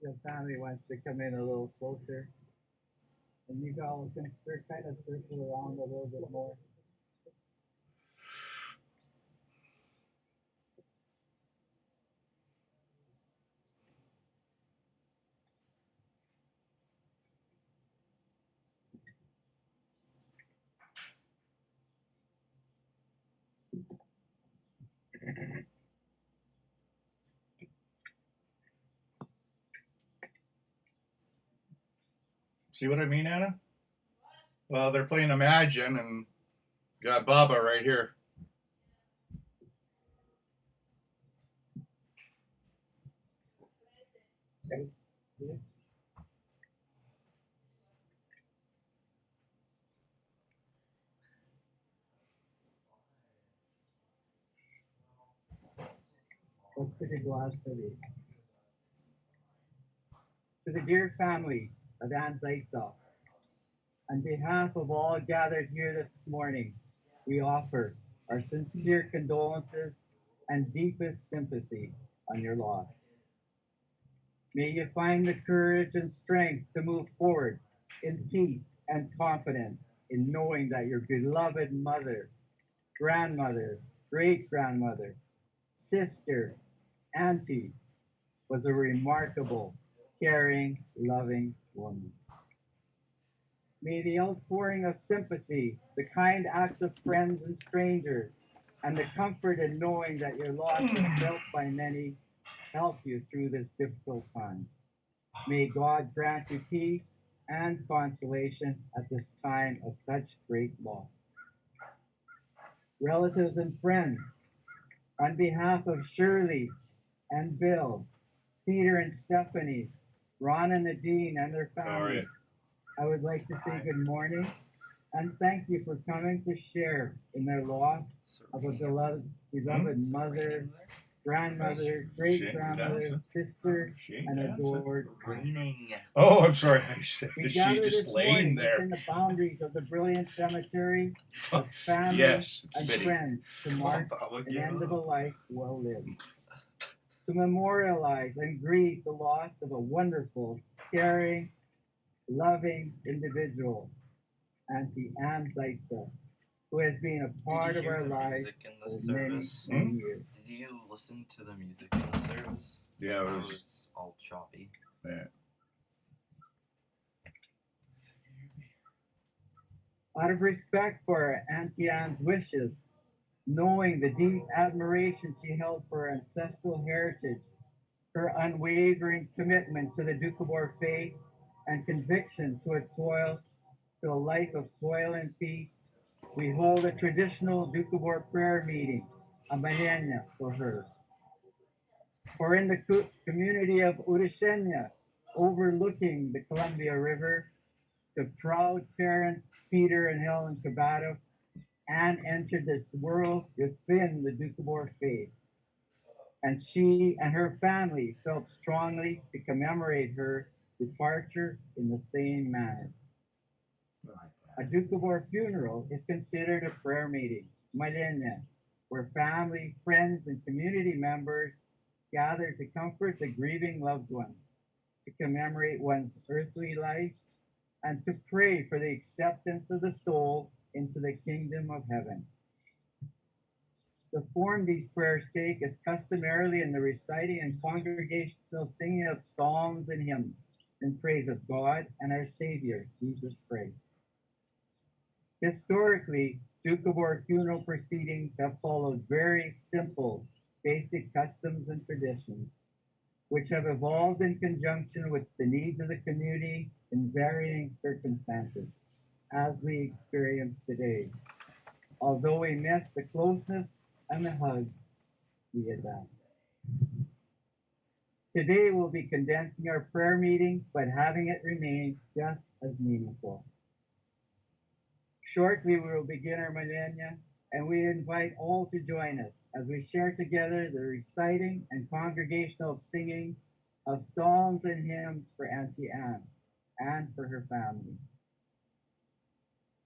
Your family wants to come in a little closer, and you all can kind of circle around a little bit more. See what I mean, Anna? Well, they're playing Imagine, and got Baba right here. Let's get a glass ready. To the dear family of Ann Zaitzoff, on behalf of all gathered here this morning, we offer our sincere condolences and deepest sympathy on your loss. May you find the courage and strength to move forward in peace and confidence in knowing that your beloved mother, grandmother, great grandmother, sister, auntie was a remarkable, caring, loving woman. May the outpouring of sympathy, the kind acts of friends and strangers, and the comfort in knowing that your loss is felt by many help you through this difficult time. May God grant you peace and consolation at this time of such great loss. Relatives and friends, on behalf of Shirley and Bill, Peter and Stephanie, Ron and Nadine and their How are families, you? I would like to say good morning and thank you for coming to share in their loss of a beloved mother, grandmother, great Shane, you're grandmother, dancing. sister, Shane and dancing. adored aunt. Raining. Oh, I'm sorry. I said, We is she gather just this laying morning there? within the boundaries of the brilliant cemetery as family Yes, it's and fitting. friends to Come on, mark Baba, an get end of a up. life well lived, to memorialize and grieve the loss of a wonderful, caring, loving individual, Auntie Ann Zaitsev, who has been a Did part you of hear our the lives music in for the many, service? many years. Did you listen to the music in the service? Yeah, it It was. was all choppy. Yeah. Out of respect for Auntie Anne's wishes, knowing the deep admiration she held for her ancestral heritage, her unwavering commitment to the Doukhobor faith, and conviction to a life of toil and peace, we hold a traditional Doukhobor prayer meeting, a Malenya for her. For in the community of Urishenya, overlooking the Columbia River, the proud parents Peter and Helen Kabato, Anne entered this world within the Doukhobor faith, and she and her family felt strongly to commemorate her departure in the same manner. A Doukhobor funeral is considered a prayer meeting, Malenya, where family, friends, and community members gather to comfort the grieving loved ones, to commemorate one's earthly life, and to pray for the acceptance of the soul into the kingdom of heaven. The form these prayers take is customarily in the reciting and congregational singing of psalms and hymns in praise of God and our Savior, Jesus Christ. Historically, Doukhobor funeral proceedings have followed very simple, basic customs and traditions, which have evolved in conjunction with the needs of the community in varying circumstances, as we experience today. Although we miss the closeness and the hugs, we adapt. Today we'll be condensing our prayer meeting, but having it remain just as meaningful. Shortly, we will begin our Malenya, and we invite all to join us as we share together the reciting and congregational singing of psalms and hymns for Auntie Anne and for her family.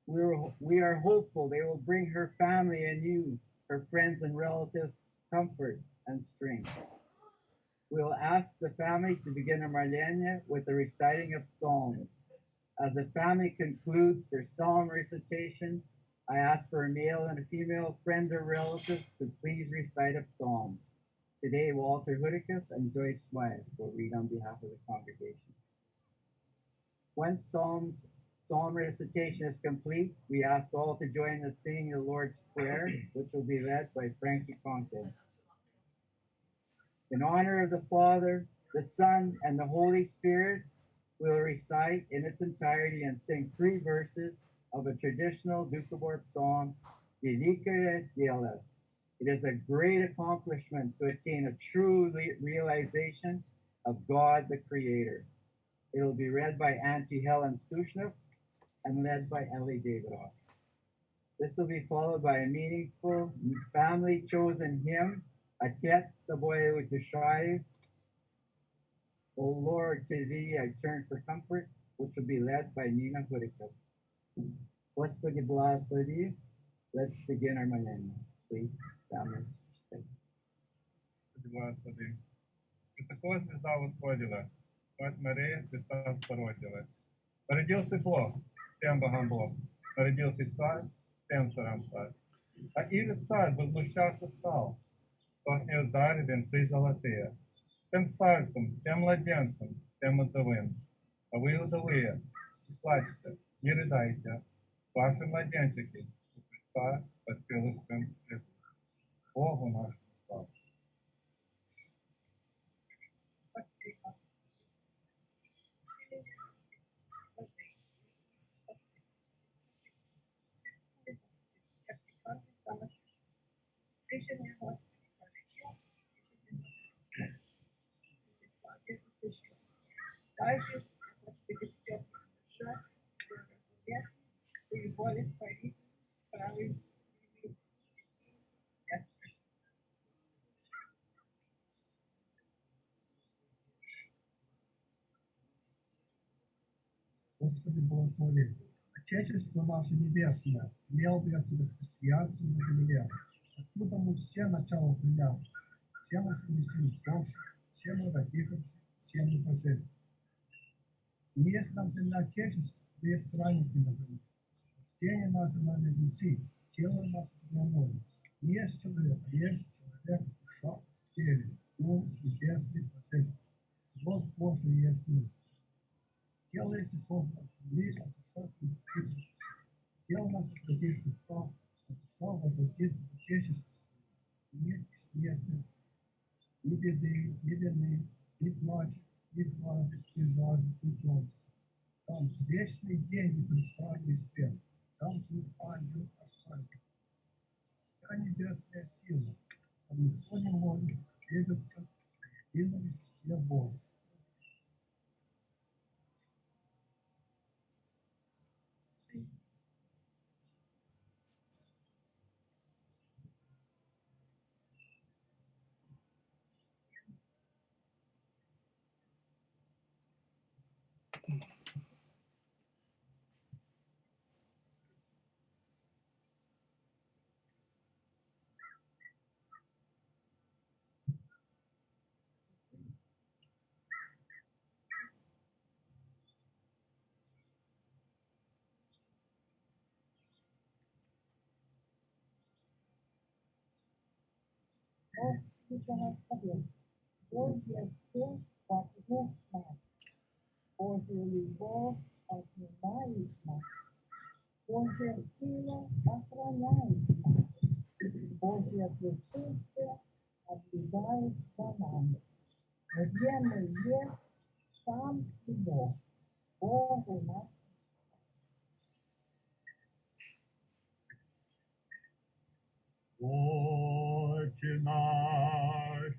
We are hopeful they will bring her family and you, her friends and relatives, comfort and strength. We will ask the family to begin our Malenya with the reciting of psalms. As the family concludes their psalm recitation, I ask for a male and a female friend or relative to please recite a psalm. Today, Walter Hudicus and Joyce Wyatt will read on behalf of the congregation. Once psalm recitation is complete, we ask all to join us singing the Lord's Prayer, which will be led by Frankie Conklin. In honor of the Father, the Son, and the Holy Spirit, we will recite in its entirety and sing 3 verses of a traditional Doukhobor song, Yelika Yela. It is a great accomplishment to attain a true realization of God the Creator. It will be read by Auntie Helen Stushnev and led by Ellie Davidoff. This will be followed by a meaningful family chosen hymn, Atets Taboy Utushayus, O Lord, to thee I turn for comfort, which will be led by Nina Hurika. Господи, благослови. Let's begin our Malenya. Please, family. Господи. Высоко звезда восходила, Мать Мария Христа спородила. Народился Бог, тем Богом Бог. Народился Царь, тем Царем Царь. А Ирис Царь возмущаться стал, что с ней ударили венцы золотые. Тем старцем, тем младенцем, тем удовым. А вы, удовые, не плачьте, не рыдайте. Ваши младенчики у Христа под крылышком лежат. Богу нашему славу. Рішення Господи, Дай же, Господи, все, благослови. Отечество наше небесное, имел бесовых христианцев на земле, откуда мы все начало приняли, все мы снесли Божь, все мы родившись, все мы божественны. Не есть нам земля отечества, но есть ранники на земле. Рождение наше на небеси, тело наше на море. Не есть человек, а есть человек, душа, теле, ум, небесный, божественный. Вот Божий есть мир. Тело есть создано от земли, а душа с небеси. Тело наше родится в том, а душа возвратится в отечество. Нет бессмертия, ни беды, ни вины, ни плача, ни плача, ни жажды, ни томности. Там вечный день и предстранный свет. Там живут ангел от ангела. Вся небесная сила. Там никто не может двигаться в ненависти для Бога. Бог благословен. Божья сила вокруг нас. Божья любовь обнимает нас. Божья сила охраняет нас. Божье присутствие обливает за нами. Где мы есть, там и Бог. Бог у нас. Отче наш,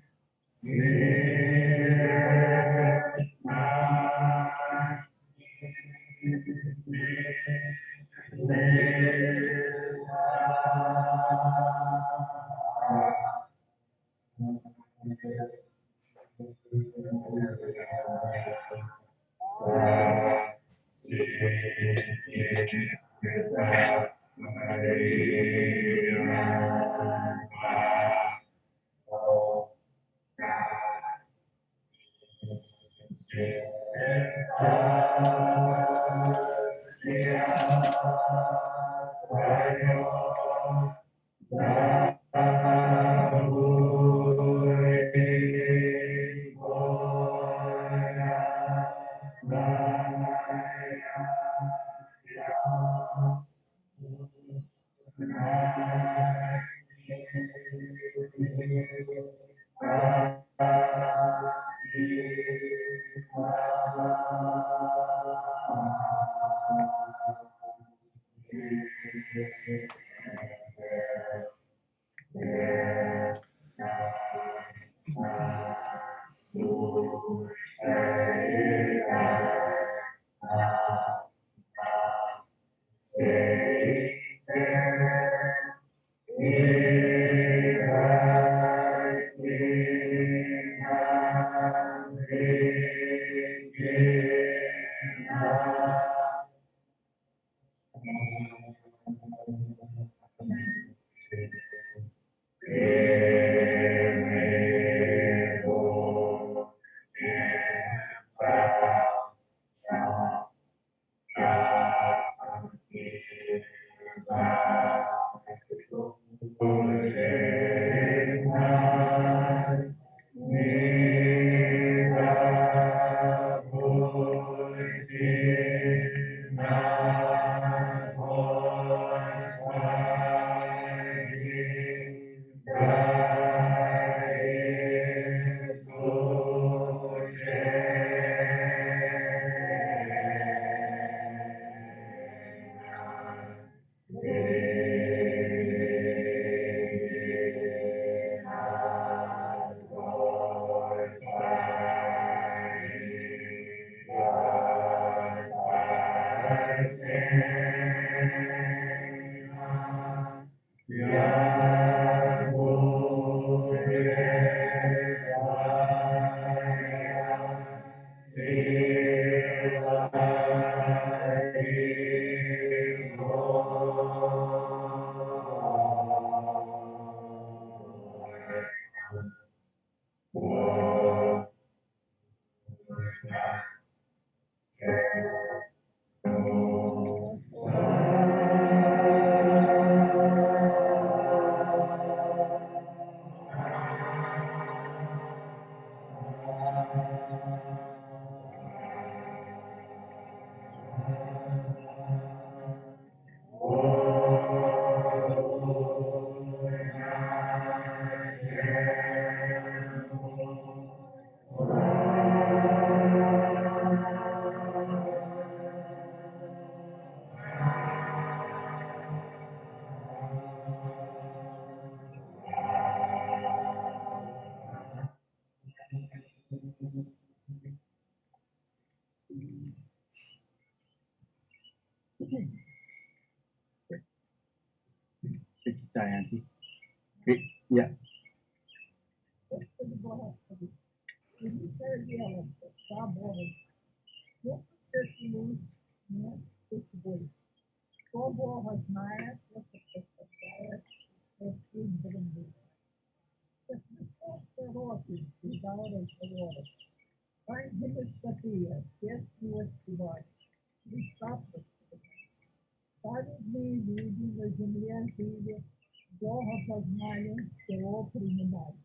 It's Diane. Great. Yeah. Праведные люди на земле жили, Бога познали, всего принимали.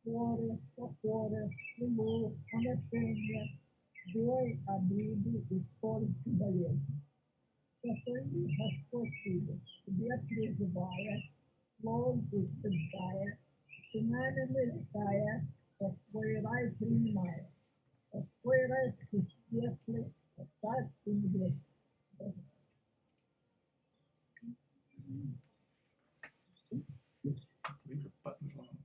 Ссоры, покоры, тьму, поношения, бой, обиды, и скорбь и болезни. Сохрани, Господь тебе, тебе призывая, словом утверждая, сынами нарекая, в свой рай принимая, в свой рай светлый, в Царстве Небесном. Leave your buttons on.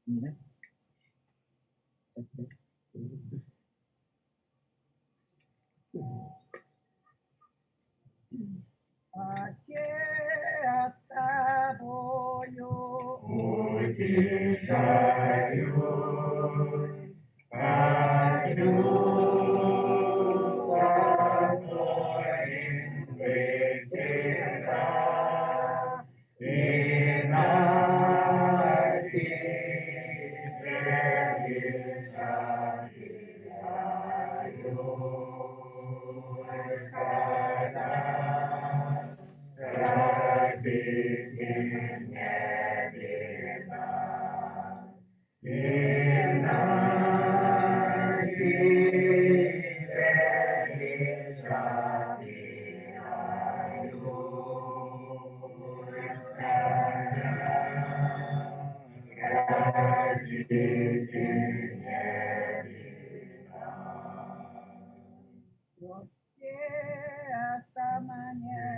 Nina? Okay. Hasta mañana.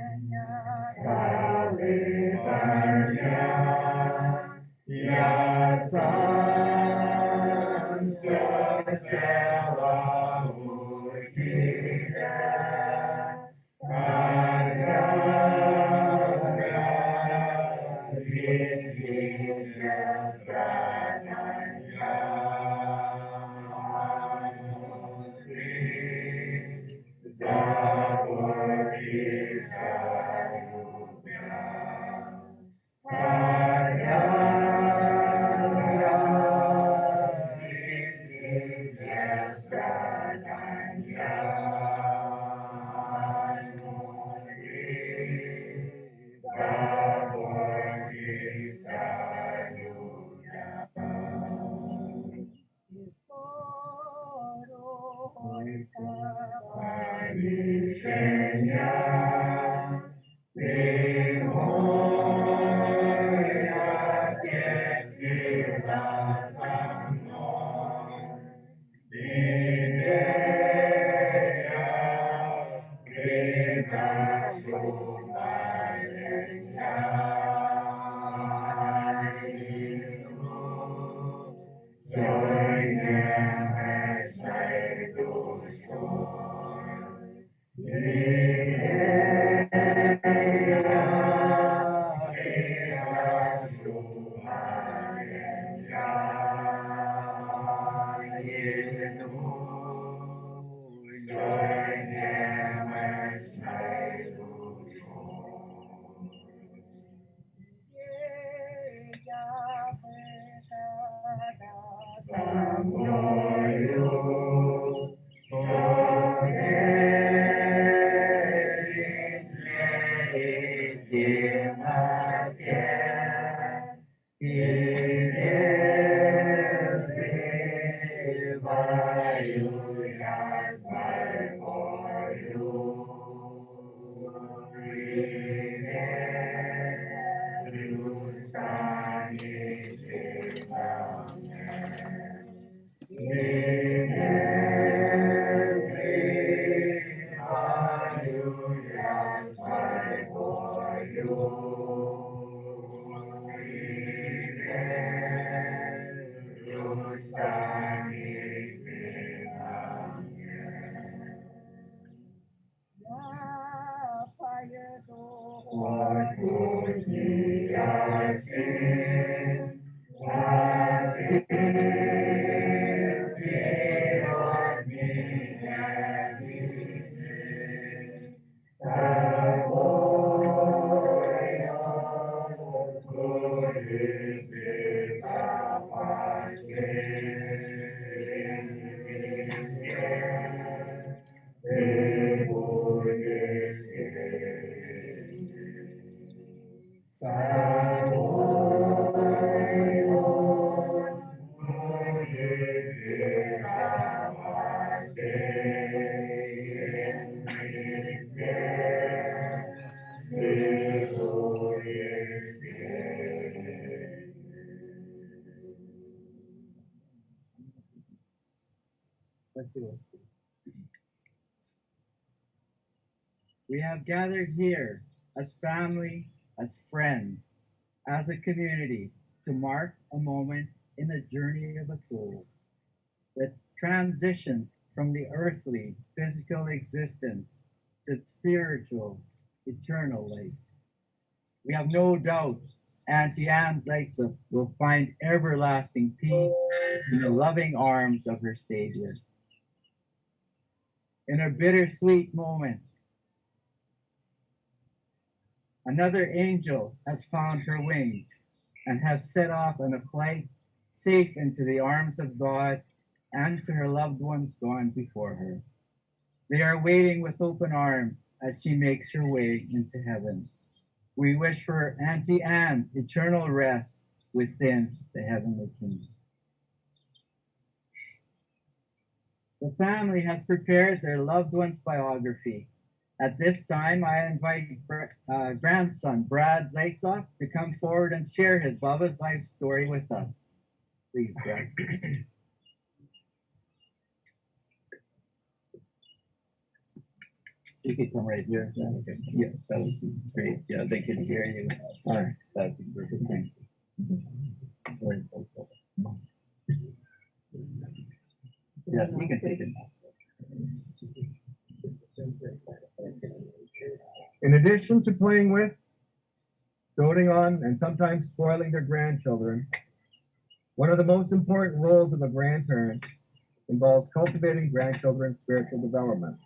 Спасибо. We have gathered here as family, as friends, as a community to mark a moment in a journey of a soul that's transitioned from the earthly, physical existence to spiritual, eternal life. We have no doubt Auntie Anne Zaitsev will find everlasting peace in the loving arms of her Savior. In a bittersweet moment, another angel has found her wings and has set off on a flight safe into the arms of God and to her loved ones gone before her. They are waiting with open arms as she makes her way into heaven. We wish for Auntie Anne eternal rest within the heavenly kingdom. The family has prepared their loved one's biography. At this time, I invite grandson Brad Zaitsev to come forward and share his Baba's life story with us. Please, Brad. You could come right here. Okay. Yes, that would be great. Yeah, they can hear you. All right, that'd be great. Thank you. Sorry. Yeah, you can take it. In addition to playing with, doting on, and sometimes spoiling their grandchildren, one of the most important roles of a grandparent involves cultivating grandchildren's spiritual development.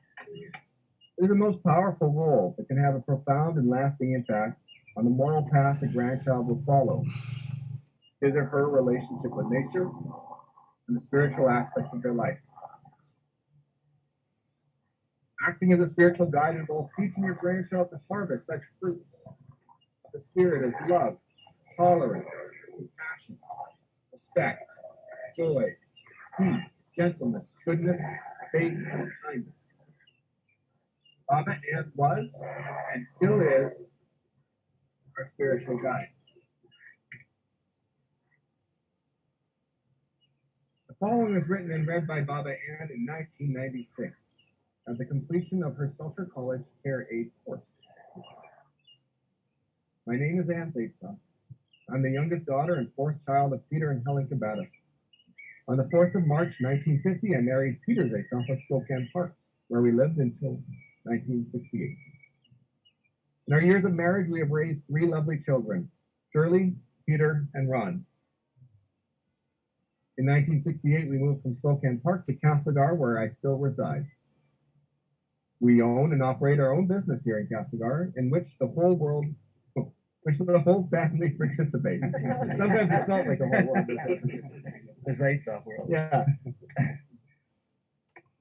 It is the most powerful role that can have a profound and lasting impact on the moral path the grandchild will follow, his or her relationship with nature, and the spiritual aspects of their life. Acting as a spiritual guide involves teaching your grandchild to harvest such fruits. The spirit is love, tolerance, compassion, respect, joy, peace, gentleness, goodness, faith, and kindness. Baba Ann was and still is our spiritual guide. The following was written and read by Baba Ann in 1996 at the completion of her Social College Care Aid course. My name is Ann Zaitsev. I'm the youngest daughter and fourth child of Peter and Helen Kabata. On the 4th of March, 1950, I married Peter Zaitsev of Spokane Park, where we lived until 1968. In our years of marriage, we have raised 3 lovely children, Shirley, Peter, and Ron. In 1968, we moved from Spokane Park to Castlegar, where I still reside. We own and operate our own business here in Castlegar, in which the whole family participates. Sometimes it's not like a whole world. The Zaitsev world. Yeah.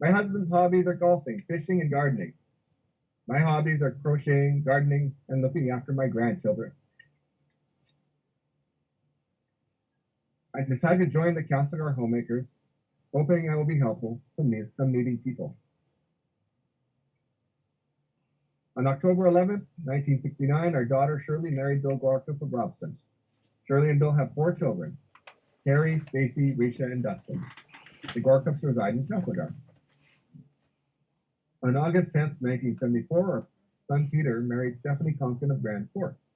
My husband's hobbies are golfing, fishing, and gardening. My hobbies are crocheting, gardening, and looking after my grandchildren. I decided to join the Castlegar Homemakers, hoping I will be helpful to some needy people. On October 11th, 1969, our daughter Shirley married Bill Gorkup of Robson. Shirley and Bill have 4 children, Carrie, Stacy, Risha, and Dustin. The Gorkups reside in Castlegar. On August 10th, 1974, our son Peter married Stephanie Conklin of Grand Forks.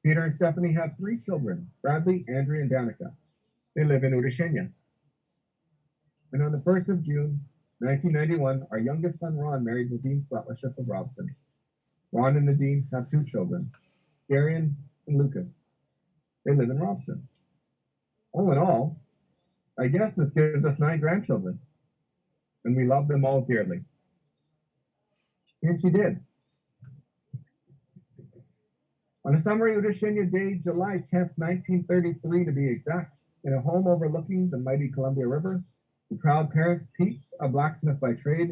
Peter and Stephanie have 3 children, Bradley, Andrea, and Danica. They live in Udashenya. And on the 1st of June, 1991, our youngest son Ron married Nadine Swatlaship of Robson. Ron and Nadine have 2 children, Darian and Lucas. They live in Robson. All in all, I guess this gives us 9 grandchildren, and we love them all dearly. And she did. On a summer Udashenya day, July 10th, 1933 to be exact, in a home overlooking the mighty Columbia River, the proud parents, Pete, a blacksmith by trade,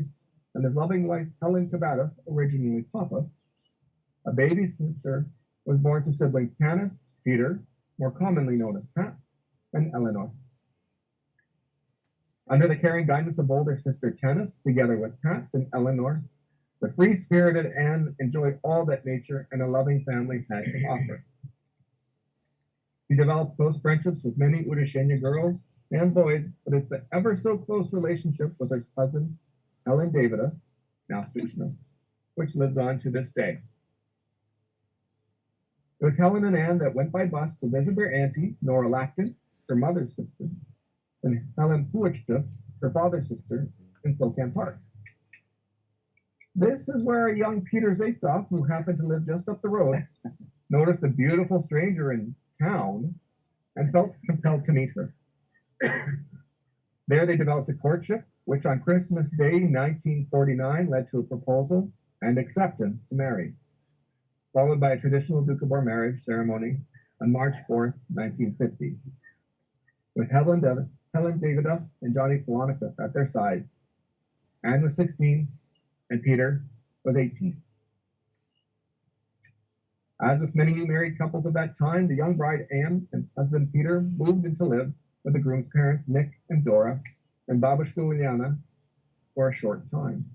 and his loving wife, Helen Kabata, originally Papa, a baby sister was born to siblings Tanis, Peter, more commonly known as Pat, and Eleanor. Under the caring guidance of older sister Tanis, together with Pat and Eleanor, the free-spirited Anne enjoyed all that nature and a loving family had to offer. She developed close friendships with many Udashenya girls and boys, but it's the ever so close relationship with her cousin, Helen Davida, now Sushma, which lives on to this day. It was Helen and Anne that went by bus to visit their auntie, Nora Lacton, her mother's sister, and Helen Puichta, her father's sister, in Slocan Park. This is where young Peter Zaitzoff, who happened to live just up the road, noticed a beautiful stranger in town and felt compelled to meet her. There they developed a courtship, which on Christmas Day 1949 led to a proposal and acceptance to marry, followed by a traditional Doukhobor marriage ceremony on March 4th, 1950, with Helen Davidoff and Johnny Polonica at their sides. Anne was 16 and Peter was 18. As with many married couples of that time, the young bride Anne and husband Peter moved in to live with the groom's parents, Nick and Dora, and Babushka Uliana for a short time,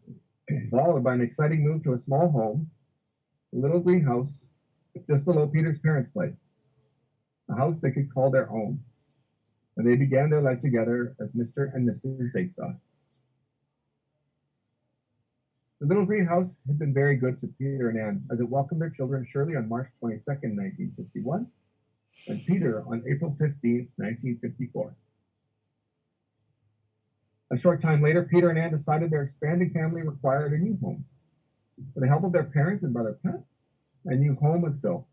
followed by an exciting move to a small home, a little greenhouse just below Peter's parents' place, a house they could call their own, and they began their life together as Mr. and Mrs. Zaitzoff. The little greenhouse had been very good to Peter and Anne as it welcomed their children Shirley on March 22nd, 1951, and Peter on April 15th, 1954. A short time later, Peter and Anne decided their expanding family required a new home. With the help of their parents and brother Pat, a new home was built.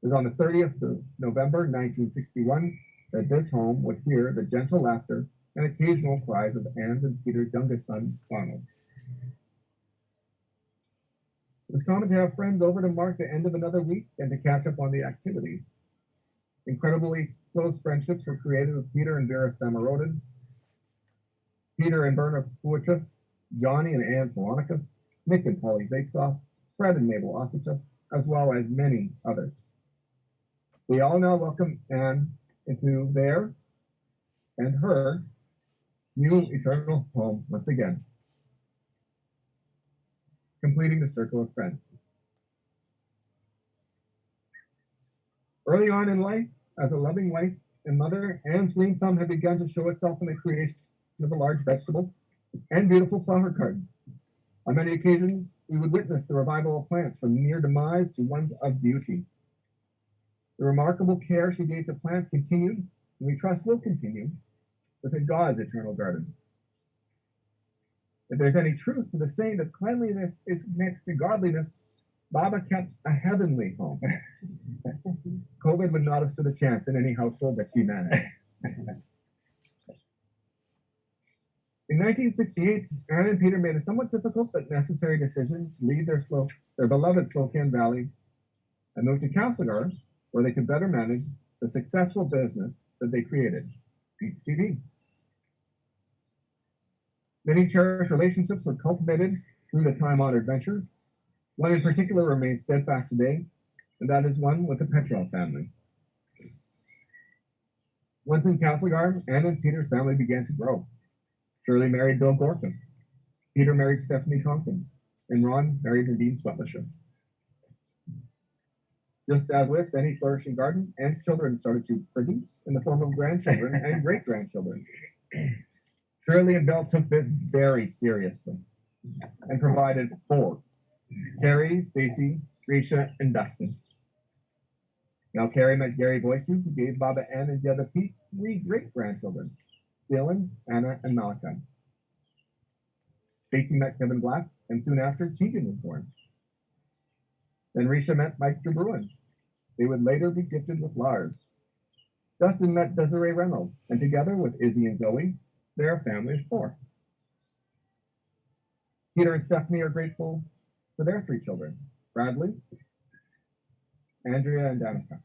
It was on the 30th of November, 1961, that this home would hear the gentle laughter and occasional cries of Anne's and Peter's youngest son, Arnold. It was common to have friends over to mark the end of another week and to catch up on the activities. Incredibly close friendships were created with Peter and Vera Samarodin, Peter and Berna Puicha, Johnny and Anne Polonica, Nick and Polly Zaitzoff, Fred and Mabel Osicha, as well as many others. We all now welcome Anne into their and her new eternal home once again, completing the circle of friends. Early on in life, as a loving wife and mother, Anne's green thumb had begun to show itself in the creation of a large vegetable and beautiful flower garden. On many occasions, we would witness the revival of plants from near demise to ones of beauty. The remarkable care she gave to plants continued, and we trust will continue, within God's eternal garden. If there's any truth to the saying that cleanliness is next to godliness, Baba kept a heavenly home. COVID would not have stood a chance in any household that she managed. In 1968, Anne and Peter made a somewhat difficult but necessary decision to leave their beloved Slocan Valley and move to Castlegar, where they could better manage the successful business that they created, Pete's TV. Many cherished relationships were cultivated through the time-honored venture. One in particular remains steadfast today, and that is one with the Petrov family. Once in Castlegar, Anne and Peter's family began to grow. Shirley married Bill Gorkin. Peter married Stephanie Conklin, and Ron married Nadine Swetlisher. Just as with any flourishing garden, Anne's children started to produce in the form of grandchildren and great-grandchildren. Shirley and Bill took this very seriously and provided 4: Carrie, Stacy, Risha, and Dustin. Now Carrie met Gary Boysu, who gave Baba Ann and the other Pete 3 great-grandchildren, Dylan, Anna, and Malachi. Stacy met Kevin Black, and soon after, Tegan was born. Then Risha met Mike DeBruin. They would later be gifted with Lars. Dustin met Desiree Reynolds, and together with Izzy and Zoe, they're a family of 4. Peter and Stephanie are grateful for their 3 children, Bradley, Andrea, and Danica.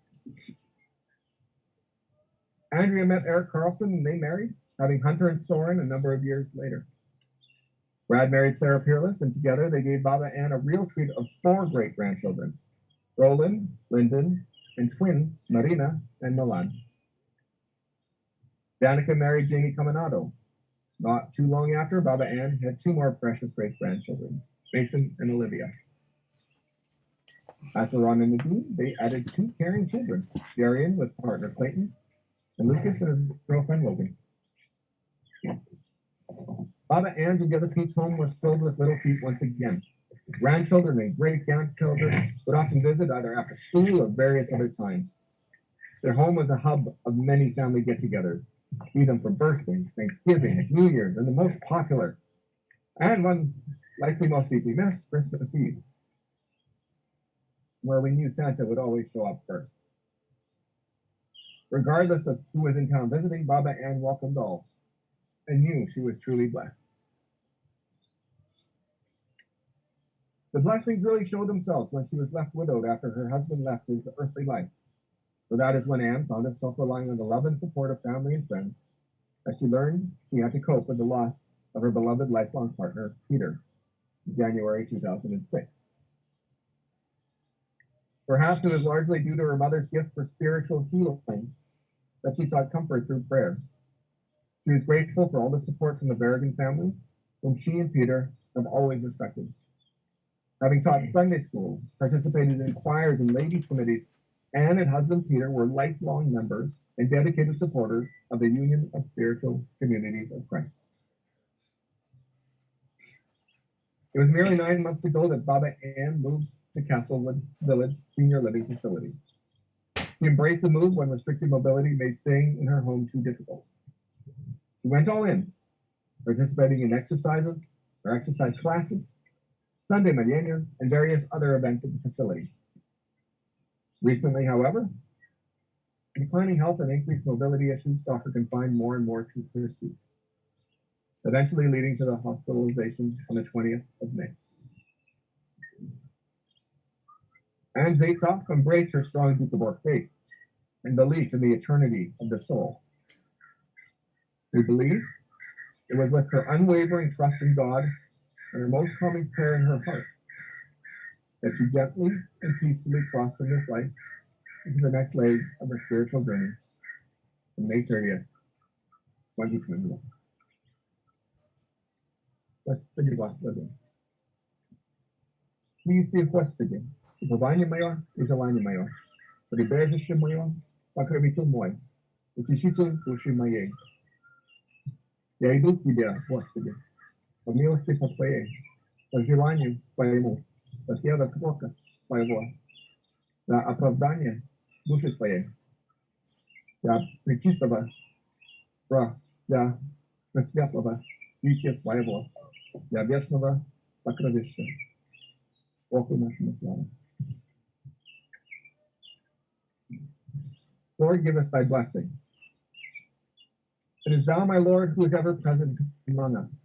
Andrea met Eric Carlson and they married, having Hunter and Soren a number of years later. Brad married Sarah Peerless, and together they gave Baba Ann a real treat of 4 great-grandchildren, Roland, Lyndon, and twins Marina and Milan. Danica married Jamie Caminado. Not too long after, Baba Ann had 2 more precious great-grandchildren, Mason and Olivia. As for Ron and Nadine, they added 2 caring children, Darian with partner Clayton, and Lucas and his girlfriend Logan. Baba Ann's and the other Pete's home was filled with little feet once again. Grandchildren and great grandchildren would often visit either after school or various other times. Their home was a hub of many family get-togethers, be them for birthdays, Thanksgiving, New Year's, and the most popular, and one likely most deeply missed, Christmas Eve, where we knew Santa would always show up first. Regardless of who was in town visiting, Baba Ann welcomed all and knew she was truly blessed. The blessings really showed themselves when she was left widowed after her husband left his earthly life. For that is when Anne found herself relying on the love and support of family and friends, as she learned she had to cope with the loss of her beloved lifelong partner, Peter, in January 2006. Perhaps it was largely due to her mother's gift for spiritual healing that she sought comfort through prayer. She was grateful for all the support from the Berrigan family, whom she and Peter have always respected. Having taught Sunday school, participated in choirs and ladies' committees, Anne and husband Peter were lifelong members and dedicated supporters of the Union of Spiritual Communities of Christ. It was merely 9 months ago that Baba Ann moved to Castlewood Village Senior Living Facility. She embraced the move when restricted mobility made staying in her home too difficult. She went all in, participating in exercises or exercise classes, Sunday mañanas, and various other events at the facility. Recently, however, declining health and increased mobility issues saw her confined more and more to her suite, eventually leading to the hospitalization on the 20th of May. Anne Zaitzoff embraced her strong Doukhobor faith and belief in the eternity of the soul. We believe it was with her unwavering trust in God and her most calming prayer in her heart that she gently and peacefully crossed from this life into the next leg of her spiritual journey on May 30th, 2021. Господи, благослови. Неси, Господи, упование мое и желание мое, прибежище мое, покровитель мой, утешитель души моей. Я иду к Тебе, Господи, по милости по Твоей, по желанию своему, по следу крока своего, для оправдания души своей, для пречистого, для пресветлого величия своего, для вечного сокровища. Богу нашему славу. Lord, give us thy blessing. It is thou, my Lord, who is ever present among us.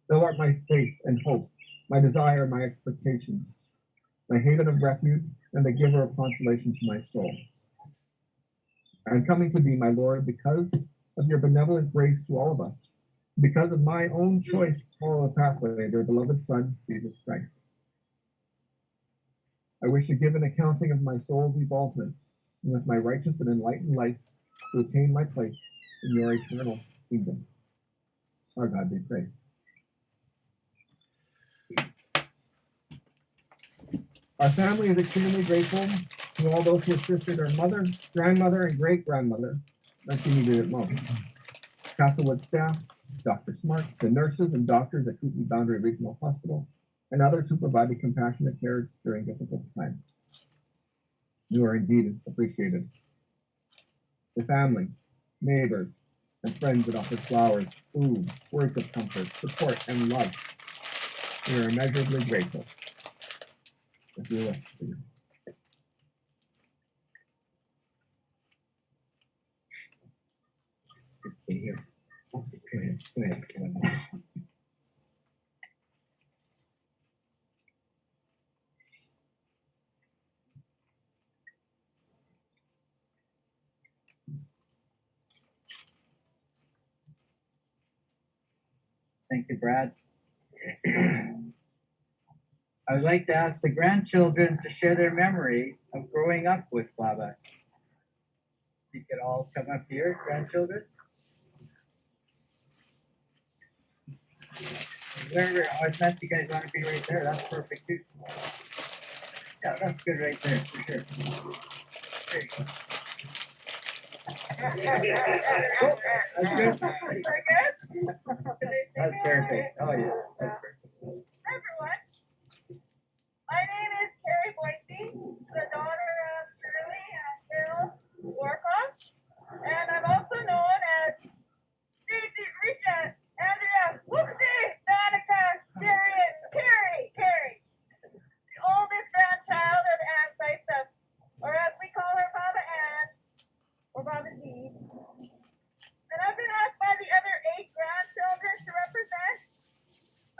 Thou art my faith and hope, my desire, my expectation, my haven of refuge, and the giver of consolation to my soul. I am coming to thee, my Lord, because of your benevolent grace to all of us, because of my own choice to follow the pathway of your beloved Son, Jesus Christ. I wish to give an accounting of my soul's involvement and with my righteous and enlightened life to attain my place in your eternal kingdom. Our God be praised. Our family is extremely grateful to all those who assisted our mother, grandmother, and great-grandmother when she needed it most. Castlewood staff, Dr. Smart, the nurses and doctors at Kootenai Boundary Regional Hospital, and others who provided compassionate care during difficult times. You are indeed appreciated. The family, neighbors, and friends that offered flowers, food, words of comfort, support, and love. We are immeasurably grateful. As we listen to you. It's here. Thank you, Brad. I'd like to ask the grandchildren to share their memories of growing up with Baba. You could all come up here, grandchildren. Wherever, unless you guys want to be right there, that's perfect too. Yeah, that's good right there, for sure. There you go. That's good. That's perfect. Oh yeah, that's perfect. Everyone.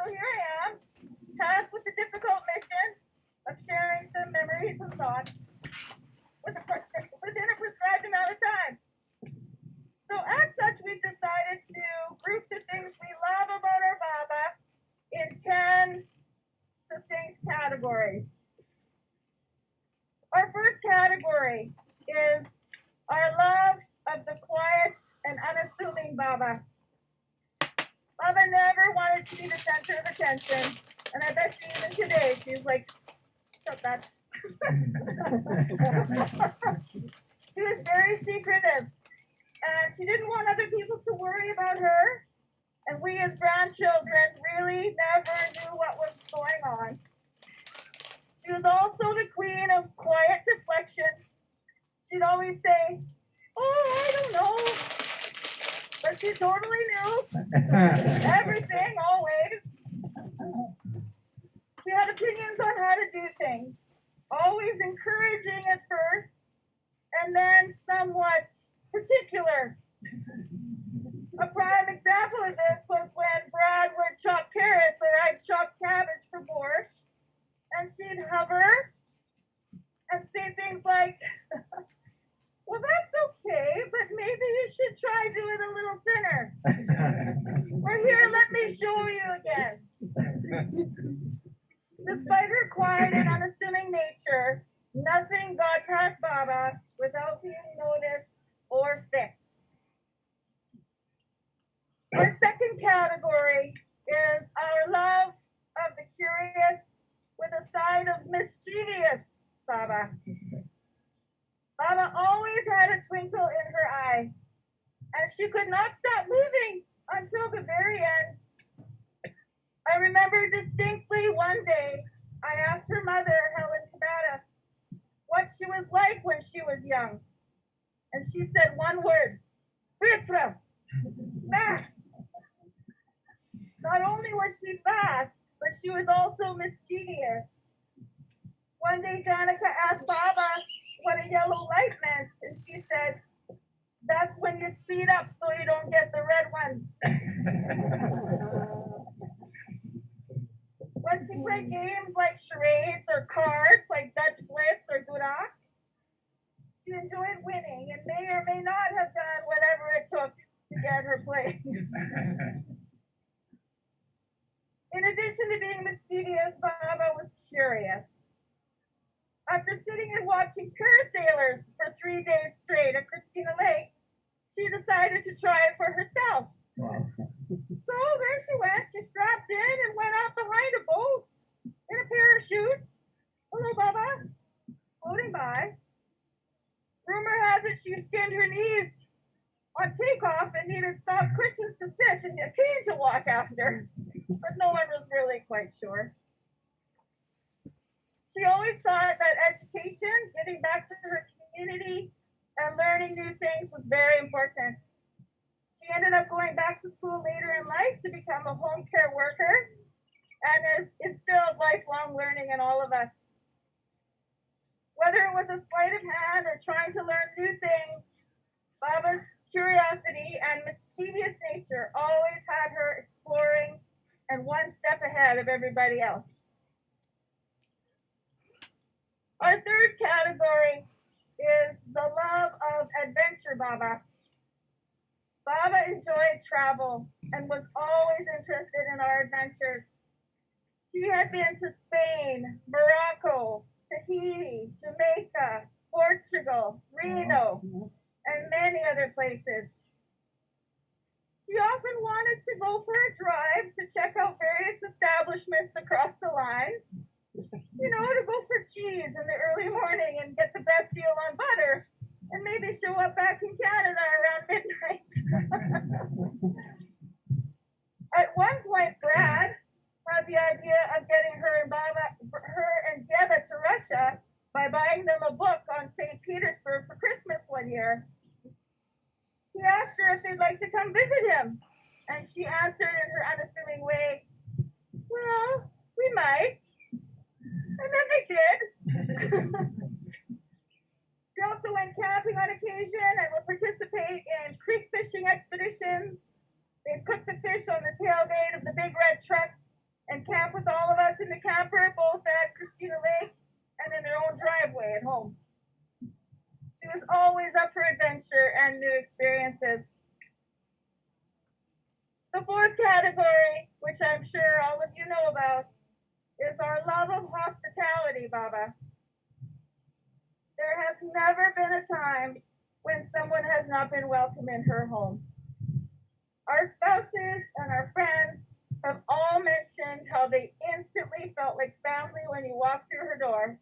here I am, tasked with the difficult mission of sharing some memories and thoughts within a prescribed amount of time. So as such, we've decided to group the things we love about our Baba in 10 succinct categories. Our first category is our love of the quiet and unassuming Baba. Baba never wanted to be the center of attention, and I bet you even today she's like, shut that. She was very secretive, and she didn't want other people to worry about her, and we as grandchildren really never knew what was going on. She was also the queen of quiet deflection. She'd always say, oh, I don't know. But she totally knew everything, always. She had opinions on how to do things, always encouraging at first, and then somewhat particular. A prime example of this was when Brad would chop carrots or I'd chop cabbage for borscht, and she'd hover and say things like, well, that's okay, but maybe you should try doing a little thinner. Or here, let me show you again. Despite her quiet and unassuming nature, nothing got past Baba without being noticed or fixed. Our second category is our love of the curious with a side of mischievous Baba. Baba always had a twinkle in her eye, and she could not stop moving until the very end. I remember distinctly one day I asked her mother, Helen Cabata, what she was like when she was young. And she said one word, Bisra, fast. Not only was she fast, but she was also mischievous. One day Danica asked Baba what a yellow light meant, and she said, that's when you speed up so you don't get the red one. When she played games like charades or cards like Dutch Blitz or Gudak, she enjoyed winning and may or may not have done whatever it took to get her place. In addition to being mischievous, Baba was curious. After sitting and watching parasailers for 3 days straight at Christina Lake, she decided to try it for herself. Wow. So there she went. She strapped in and went out behind a boat in a parachute. Hello, Baba. Floating by. Rumor has it she skinned her knees on takeoff and needed soft cushions to sit and a cane to walk after. But no one was really quite sure. She always thought that education, getting back to her community, and learning new things was very important. She ended up going back to school later in life to become a home care worker and has instilled lifelong learning in all of us. Whether it was a sleight of hand or trying to learn new things, Baba's curiosity and mischievous nature always had her exploring and one step ahead of everybody else. Our third category is the love of adventure Baba. Baba enjoyed travel and was always interested in our adventures. She had been to Spain, Morocco, Tahiti, Jamaica, Portugal, Reno, and many other places. She often wanted to go for a drive to check out various establishments across the line. You know, to go for cheese in the early morning and get the best deal on butter, and maybe show up back in Canada around midnight. At one point, Brad had the idea of getting her and Jeba to Russia by buying them a book on St. Petersburg for Christmas one year. He asked her if they'd like to come visit him, and she answered in her unassuming way, well, we might. And then they did. They also went camping on occasion and would participate in creek fishing expeditions. They'd cook the fish on the tailgate of the big red truck and camp with all of us in the camper, both at Christina Lake and in their own driveway at home. She was always up for adventure and new experiences. The fourth category, which I'm sure all of you know about, is our love of hospitality, Baba. There has never been a time when someone has not been welcome in her home. Our spouses and our friends have all mentioned how they instantly felt like family when you walked through her door.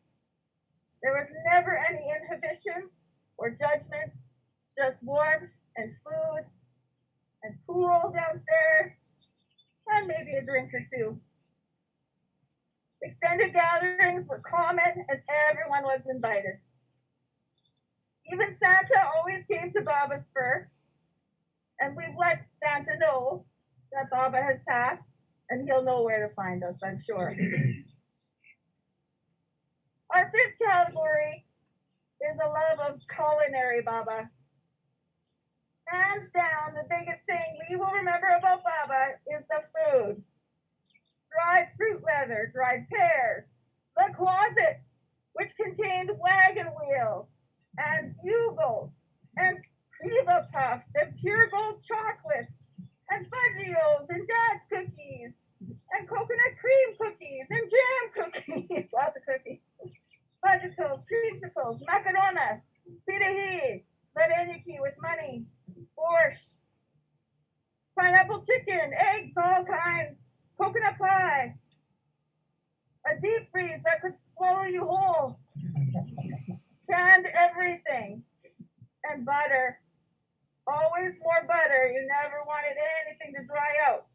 There was never any inhibitions or judgment, just warmth and food and pool downstairs, and maybe a drink or two. Extended gatherings were common and everyone was invited. Even Santa always came to Baba's first, and we've let Santa know that Baba has passed, and he'll know where to find us, I'm sure. Our fifth category is a love of culinary Baba. Hands down, the biggest thing we will remember about Baba is the food. Dried fruit leather, dried pears, the closet, which contained wagon wheels and bugles and Kriva puffs and pure gold chocolates and Fudgios and Dad's cookies and coconut cream cookies and jam cookies, lots of cookies, fudgicles, creamsicles, macarona, pirahi, vareniki with money, borscht, pineapple chicken, eggs, all kinds, coconut pie, a deep freeze that could swallow you whole, canned everything, and butter. Always more butter. You never wanted anything to dry out.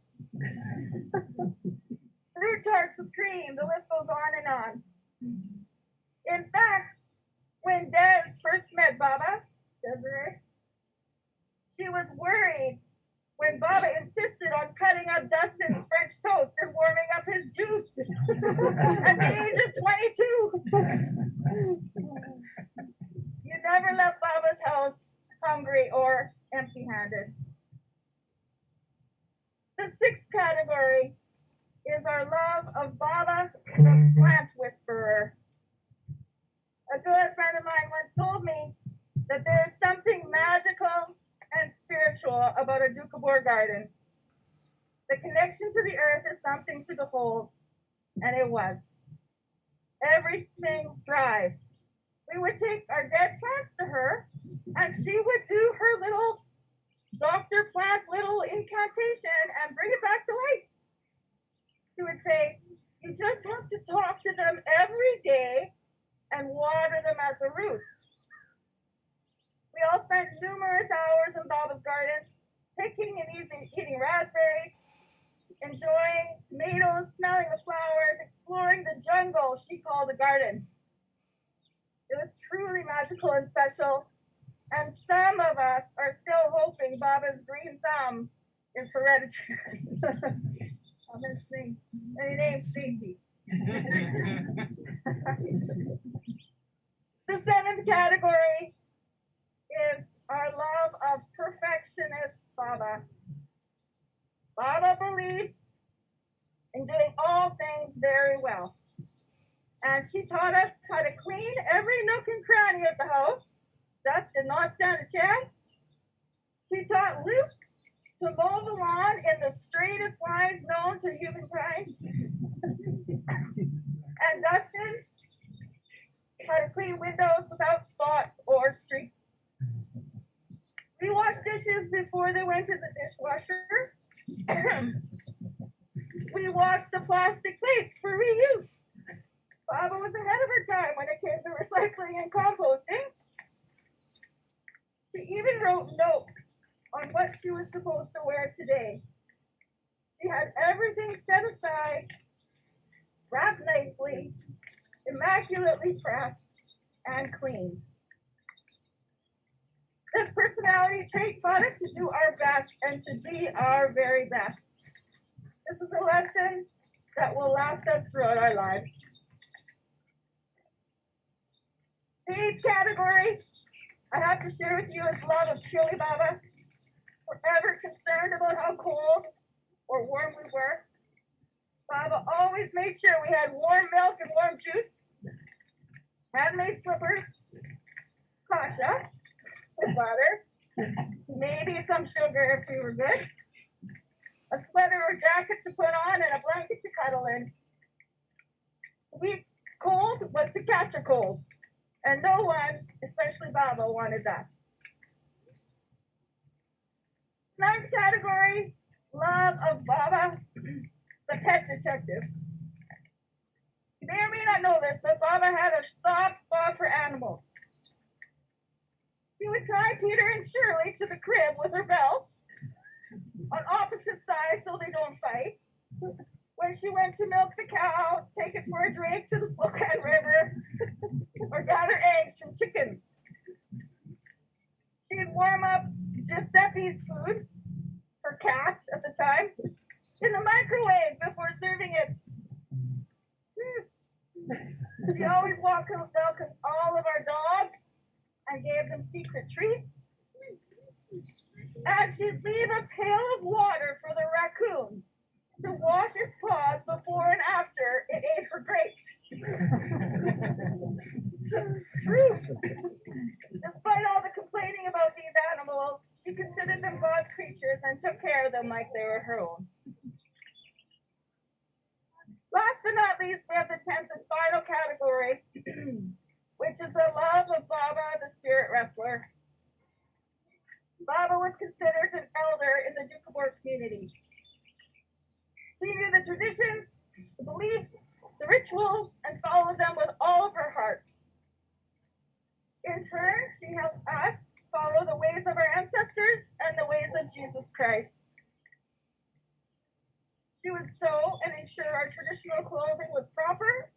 Fruit tarts with cream. The list goes on and on. In fact, when Des first met Baba, Desiree, she was worried when Baba insisted on cutting up Dustin's French toast and warming up his juice at the age of 22. You never left Baba's house hungry or empty-handed. The sixth category is our love of Baba, the plant whisperer. A good friend of mine once told me that there is something magical and spiritual about a Doukhobor garden. The connection to the earth is something to behold, and it was. Everything thrived. We would take our dead plants to her, and she would do her little doctor plant little incantation and bring it back to life. She would say, you just have to talk to them every day and water them at the roots. We all spent numerous hours in Baba's garden, picking and eating raspberries, enjoying tomatoes, smelling the flowers, exploring the jungle she called the garden. It was truly magical and special, and some of us are still hoping Baba's green thumb is hereditary. I'm mentioning any name, Stacy. The seventh category is our love of perfectionist Baba. Baba believed in doing all things very well. And she taught us how to clean every nook and cranny of the house. Dust did not stand a chance. She taught Luke to mow the lawn in the straightest lines known to humankind. And Dustin how to clean windows without spots or streaks. We washed dishes before they went to the dishwasher. We washed the plastic plates for reuse. Baba was ahead of her time when it came to recycling and composting. She even wrote notes on what she was supposed to wear today. She had everything set aside, wrapped nicely, immaculately pressed, and cleaned. This personality trait taught us to do our best and to be our very best. This is a lesson that will last us throughout our lives. The eighth category I have to share with you is love of Chili Baba. We're ever concerned about how cold or warm we were. Baba always made sure we had warm milk and warm juice, handmade slippers, kasha with butter, maybe some sugar if we were good, a sweater or jacket to put on, and a blanket to cuddle in. To be cold was to catch a cold, and no one, especially Baba, wanted that. Ninth category, love of Baba, the pet detective. You may or may not know this, but Baba had a soft spot for animals. She would tie Peter and Shirley to the crib with her belt on opposite sides so they don't fight. When she went to milk the cow, take it for a drink to the Spokane River, or gather eggs from chickens. She'd warm up Giuseppe's food, her cat at the time, in the microwave before serving it. She always welcomed all of our dogs and gave them secret treats. And she'd leave a pail of water for the raccoon to wash its paws before and after it ate her grapes. Despite all the complaining about these animals, she considered them God's creatures and took care of them like they were her own. Last but not least, we have the 10th and final category, which is the love of Baba, the spirit wrestler. Baba was considered an elder in the Doukhobor community. She knew the traditions, the beliefs, the rituals, and followed them with all of her heart. In turn, she helped us follow the ways of our ancestors and the ways of Jesus Christ. She would sew and ensure our traditional clothing was proper.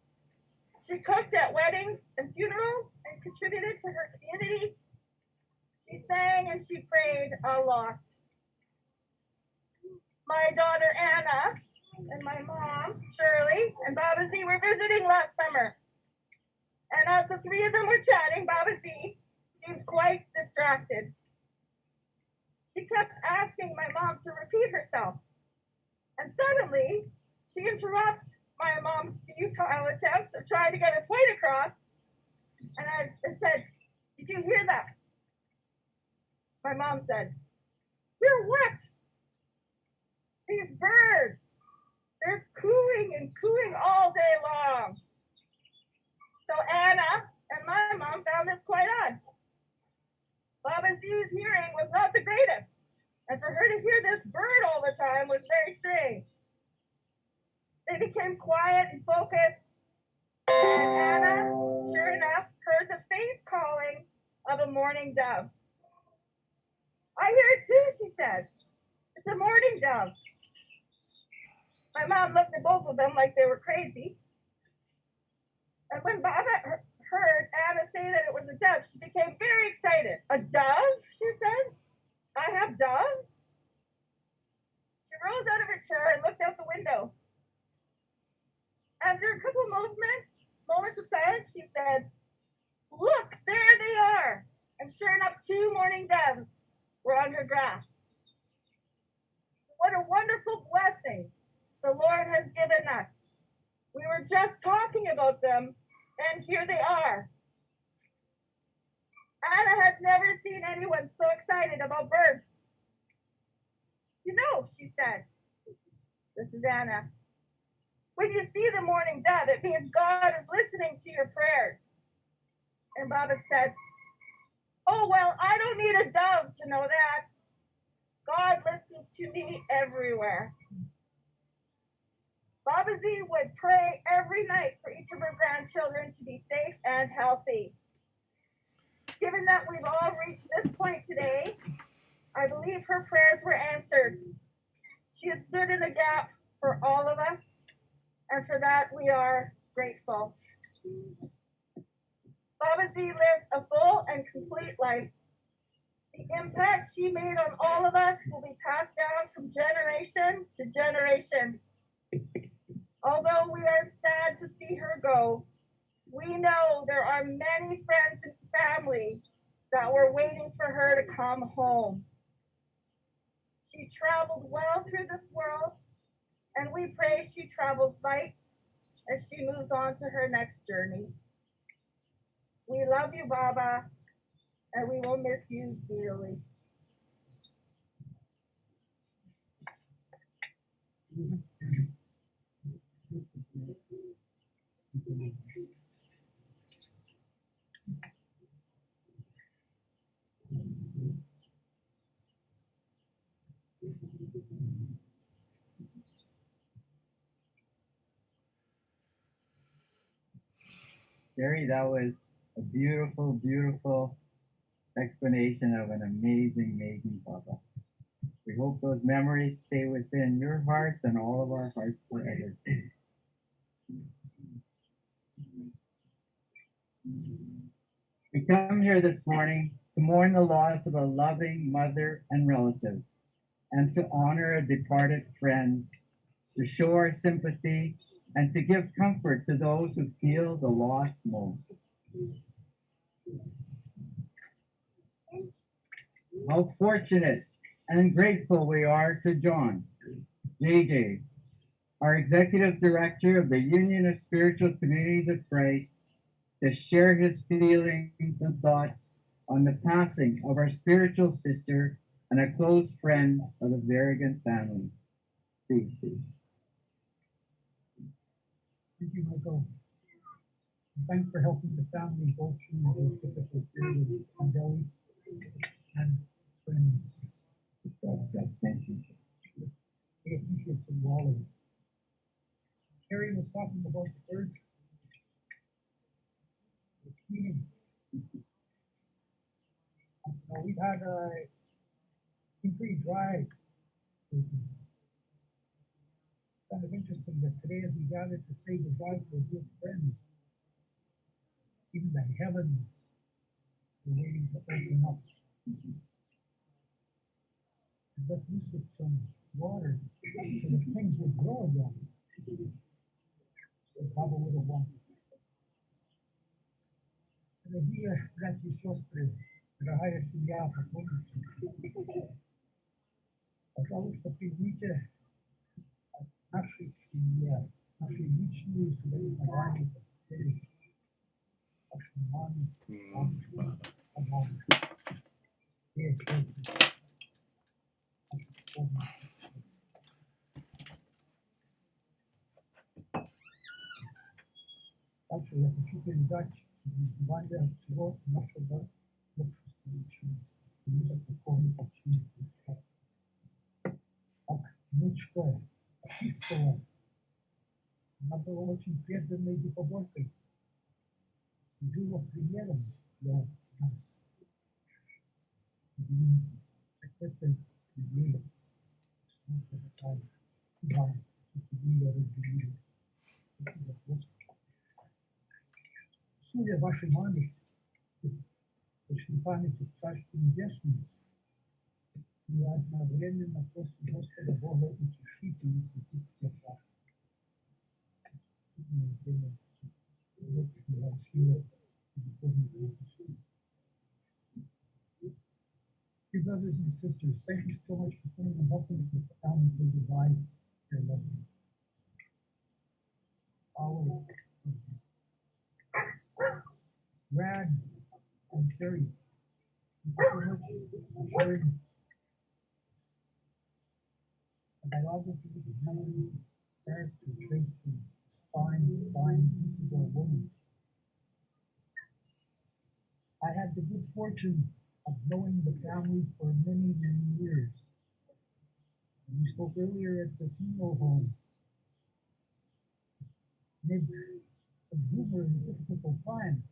She cooked at weddings and funerals and contributed to her community. She sang and she prayed a lot. My daughter Anna and my mom, Shirley, and Baba Z were visiting last summer. And as the three of them were chatting, Baba Z seemed quite distracted. She kept asking my mom to repeat herself. And suddenly, she interrupted my mom's futile attempts of trying to get her point across. And I said, "Did you hear that?" My mom said, "Hear what?" "These birds. They're cooing and cooing all day long." So Anna and my mom found this quite odd. Baba Z's hearing was not the greatest, and for her to hear this bird all the time was very strange. They became quiet and focused, and Anna, sure enough, heard the faint calling of a mourning dove. "I hear it too," she said. "It's a mourning dove." My mom looked at both of them like they were crazy. And when Baba heard Anna say that it was a dove, she became very excited. "A dove?" she said. "I have doves?" She rose out of her chair and looked out the window. After a couple moments of silence, she said, "Look, there they are." And sure enough, 2 mourning doves were on her grass. What a wonderful blessing the Lord has given us. We were just talking about them, and here they are. Anna had never seen anyone so excited about birds. "You know," she said, this is Anna, "when you see the mourning dove, it means God is listening to your prayers." And Baba said, "Oh, well, I don't need a dove to know that. God listens to me everywhere." Baba Z would pray every night for each of her grandchildren to be safe and healthy. Given that we've all reached this point today, I believe her prayers were answered. She has stood in the gap for all of us, and for that we are grateful. Baba Z lived a full and complete life. The impact she made on all of us will be passed down from generation to generation. Although we are sad to see her go, we know there are many friends and family that were waiting for her to come home. She traveled well through this world, And we pray she travels light as she moves on to her next journey. We love you, Baba, and we will miss you dearly. Gary, that was a beautiful, beautiful explanation of an amazing, amazing Papa. We hope those memories stay within your hearts and all of our hearts forever. We come here this morning to mourn the loss of a loving mother and relative, and to honor a departed friend, to show our sympathy, and to give comfort to those who feel the loss most. How fortunate and grateful we are to John, JJ, our Executive Director of the Union of Spiritual Communities of Christ, to share his feelings and thoughts on the passing of our spiritual sister and a close friend of the Varigan family. Please. Thank you, Michael. Thanks for helping the family go through this difficult period with Andeli and friends. Thank you. We appreciate some Wally. Carrie was talking about the birds. We've had been pretty dry. Kind of interesting that today, as we gathered to say goodbye to a good friend, even the heavens were waiting to open up. Let loose with some water so that things would grow again. The Baba would have wanted. Дорогие братья и сестры, дорогая семья, поклонницы, пожалуйста, примите от нашей семьи, нашей личные соболезнования, вашей маме, бабушке, бабушке, Также я хочу передать внимание от всего нашего общества, мира полковника Чингиса. Так, внучка описывала, она была очень преданной и поборкой, служила примером для нас. Это идея, что это такая, да, идея разделилась. Это вопрос. Судя вашей маме, точно памяти в Царстве Небесном, и одновременно после Господа Бога утешительницы всех вас. Dear brothers and sisters, thank you so much for putting the helping with the families of divine your loved ones. Our Brad and Sherry, thank you so much for sharing a biography of memory, character, traits, and signs of our woman. I had the good fortune of knowing the family for many, many years. We spoke earlier at the funeral home. Amid some humor and difficult times,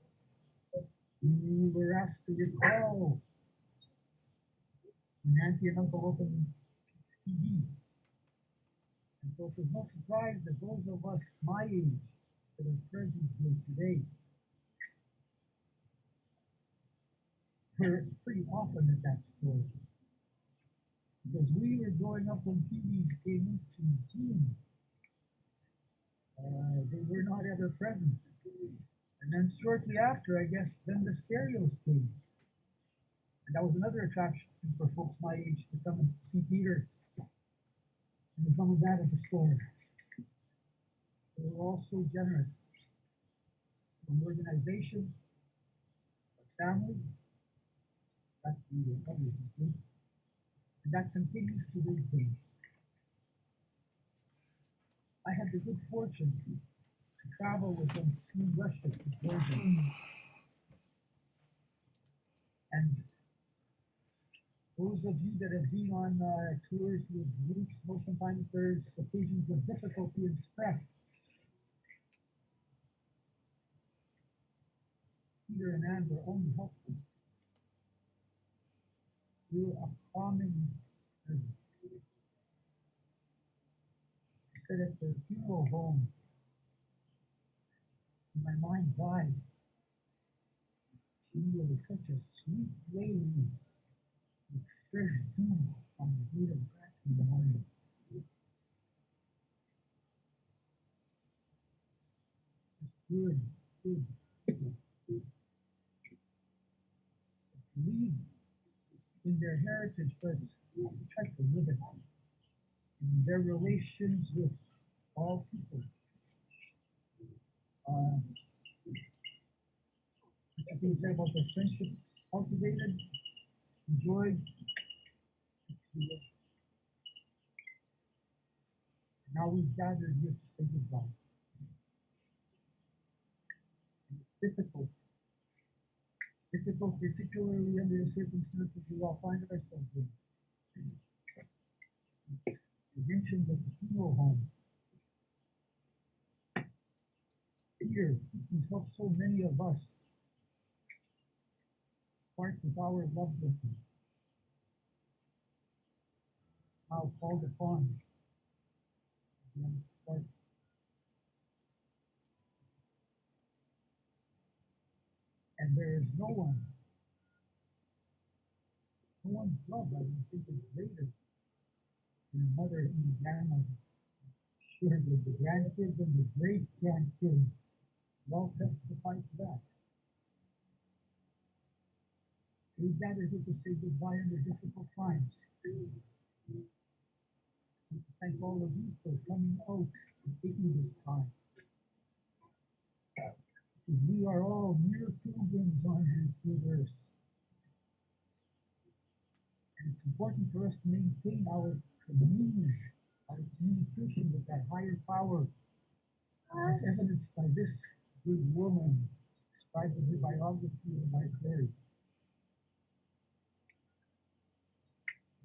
we were asked to recall when Auntie and Uncle opened TV. And so it was no surprise that those of us my age that are present here today were pretty often at that store. Because we were growing up when TVs came into being. They were not ever present. And then shortly after, I guess, then the stereos came. And that was another attraction for folks my age to come and see Peter and the mom and dad of the store. They were all so generous. From organization, family, that's the everything. And that continues to this day. I had the good fortune to travel with them through Russia to Georgia. And those of you that have been on tours with groups, most sometimes there's occasions of difficulty and stress. Peter and Anne were only helpful. We were a common presence. I said at the funeral home, in my mind's eye, she was such a sweet lady with fresh dew on the blade of grass in the morning. Good, good, good. Lead in their heritage, but try to live it in their relations with all people. I can say about the friendship cultivated, enjoyed. Now we've gathered here to say goodbye. And it's difficult, particularly under the circumstances we all find ourselves in. You mentioned the funeral home. Peter, who's helped so many of us part with our loved ones, now called upon again, part. And there is no one's love, I don't think, is greater than a mother and a grandmother. Shared with the grandkids and the great grandkids. All testify to that. We gather here to say goodbye under difficult times. And to thank all of you for coming out and taking this time. Because we are all mere pilgrims on this good earth. And it's important for us to maintain our communion, our communication with that higher power, as evidenced by this good woman described in her biography of my Mary.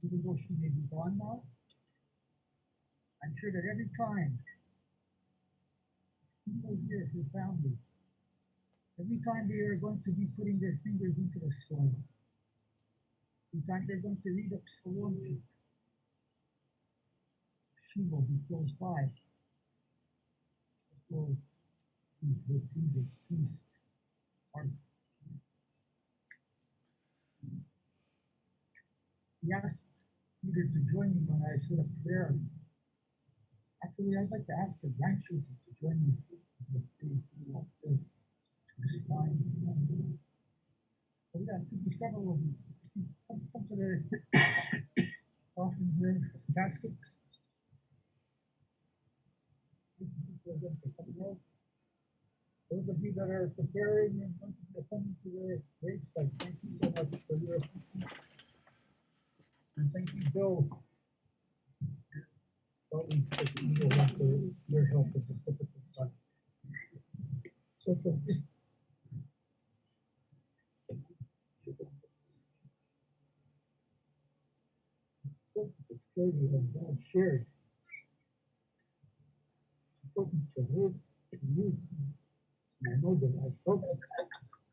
Even though she may be gone now, I'm sure that every time people here, her family, every time they are going to be putting their fingers into the soil, every time they're going to read up Psalm, she will be close by. So, her fingers ceased. He asked Peter to join me when I said a prayer. Actually, I'd like to ask the grandchildren to join me. So yeah, could be several of you. Come to the coffin here, caskets. Those of you that are preparing and going to come to the gravesite, thank you so much for your assistance. And thank you, Bill. Always for your help at this difficult time. So for this, it's good you have all shared. Spoken to her, to you, and I know that I felt it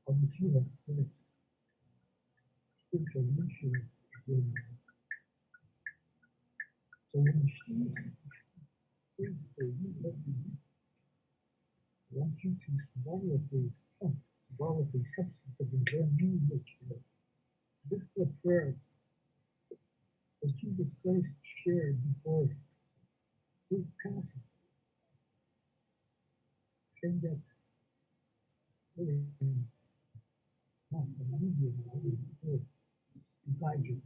on the feeling that it's spiritual mission. So when she prays for you, let me I want you to swallow the substance of the brand new yesterday. This is the prayer that Jesus Christ shared before his passing, saying that really, not the media, the Holy Spirit, to guide you.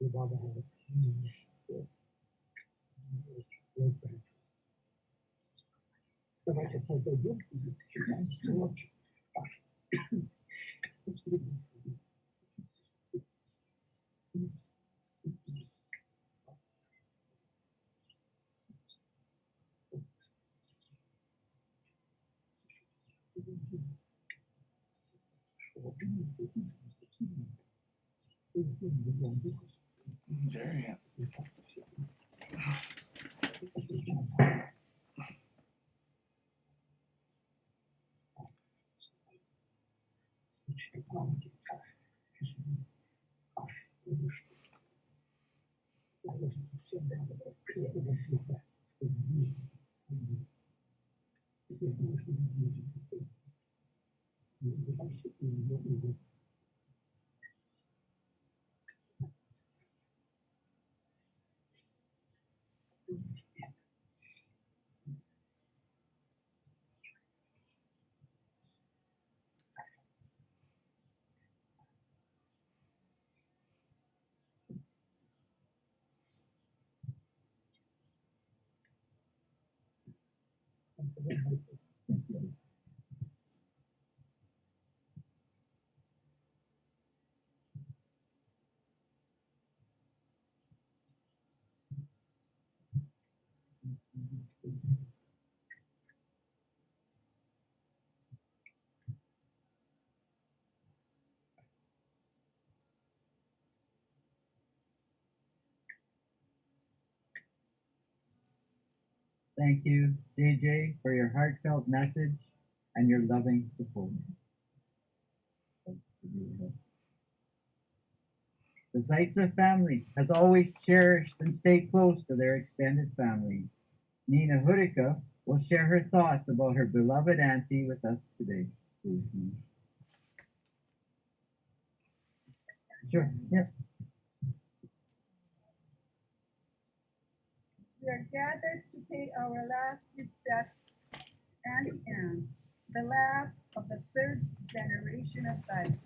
your Baba had great grandchildren. So I could play the good for you. That's George. There you Thank you, JJ, for your heartfelt message and your loving support. The Zaitsev family has always cherished and stayed close to their extended family. Nina Hudika will share her thoughts about her beloved auntie with us today. Please, Nina. Sure, yeah. We are gathered to pay our last respects to Auntie Anne, the last of the third generation of Zaitsev.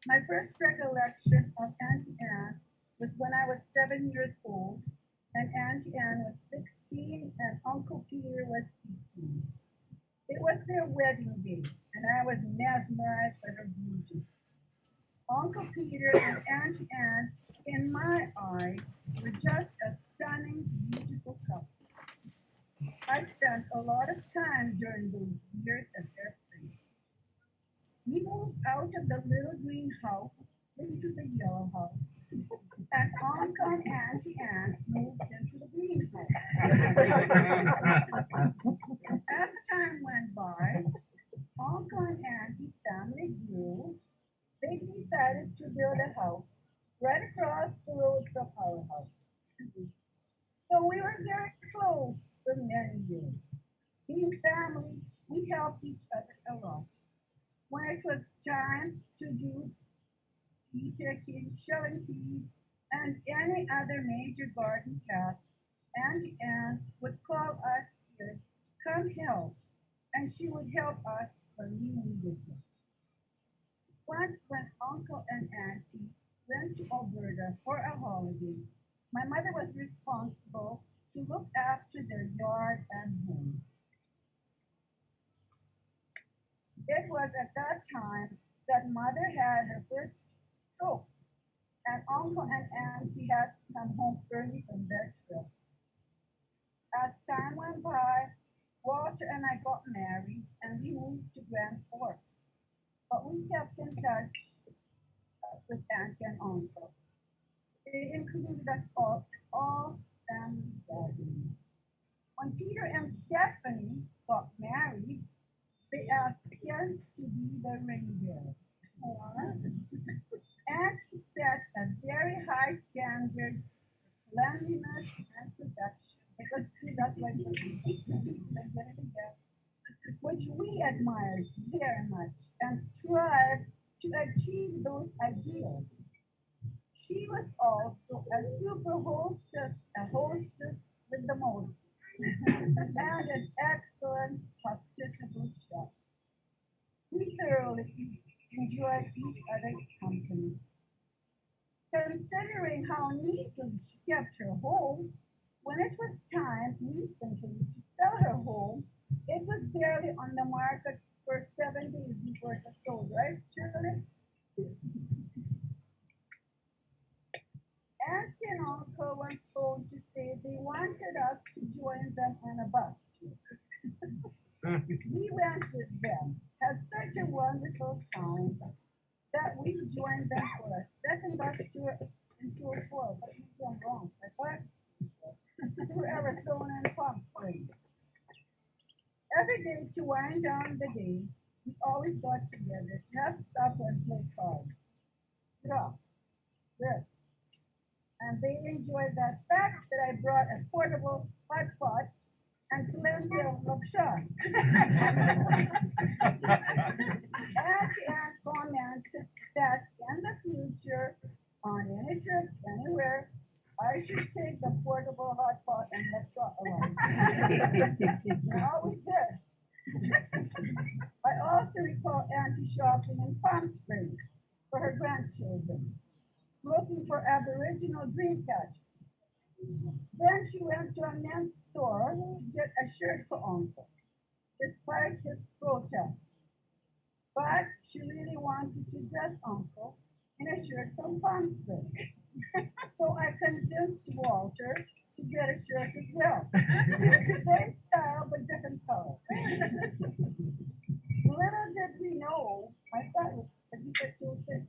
My first recollection of Auntie Anne was when I was 7 years old and Auntie Anne was 16 and Uncle Peter was 18. It was their wedding day and I was mesmerized by her beauty. Uncle Peter and Auntie Anne, in my eyes, were just a stunning, beautiful couple. I spent a lot of time during those years at their place. We moved out of the little green house into the yellow house, and Uncle and Auntie Anne moved into the green house. As time went by, Uncle and Auntie's family grew. They decided to build a house right across the road from our house. So we were very close for many years. Being family, we helped each other a lot. When it was time to do pea picking, shelling peas, and any other major garden task, Auntie Anne would call us here to come help, and she would help us when we needed it. Once when Uncle and Auntie went to Alberta for a holiday, my mother was responsible to look after their yard and home. It was at that time that Mother had her first stroke, and Uncle and Auntie had to come home early from their trip. As time went by, Walter and I got married and we moved to Grand Forks, but we kept in touch with Auntie and Uncle. They included us all family gatherings. When Peter and Stephanie got married, they asked him to be the ring bearer. Auntie set a very high standard for cleanliness and production. Because that's like which we admired very much and strived to achieve those ideals. She was also a super hostess, a hostess with the most, and an excellent hospitable chef. We thoroughly enjoyed each other's company. Her Considering how neatly she kept her home, when it was time recently to sell her home, it was barely on the market for 7 days before it was sold, right, Shirley? Auntie and uncle once phoned to say they wanted us to join them on a bus trip. We went with them, had such a wonderful time that we joined them for a second bus tour in 204. But maybe I'm wrong. I thought we were Arizona and Palm Springs. Every day to wind down the day, we always got together to have supper and play cards. Draw, this. And they enjoyed that fact that I brought a portable hot pot and plenty of lobshan. Auntie Ann commented that in the future, on any trip, anywhere, I should take the portable hot pot and lobshan along. I always did. I also recall Auntie shopping in Palm Springs for her grandchildren, looking for Aboriginal dream catchers. Then she went to a men's store to get a shirt for Uncle, despite his protest. But she really wanted to dress Uncle in a shirt from Palm Springs. So I convinced Walter to get a shirt as well. Same style, but different color. Little did we know, I thought you said 206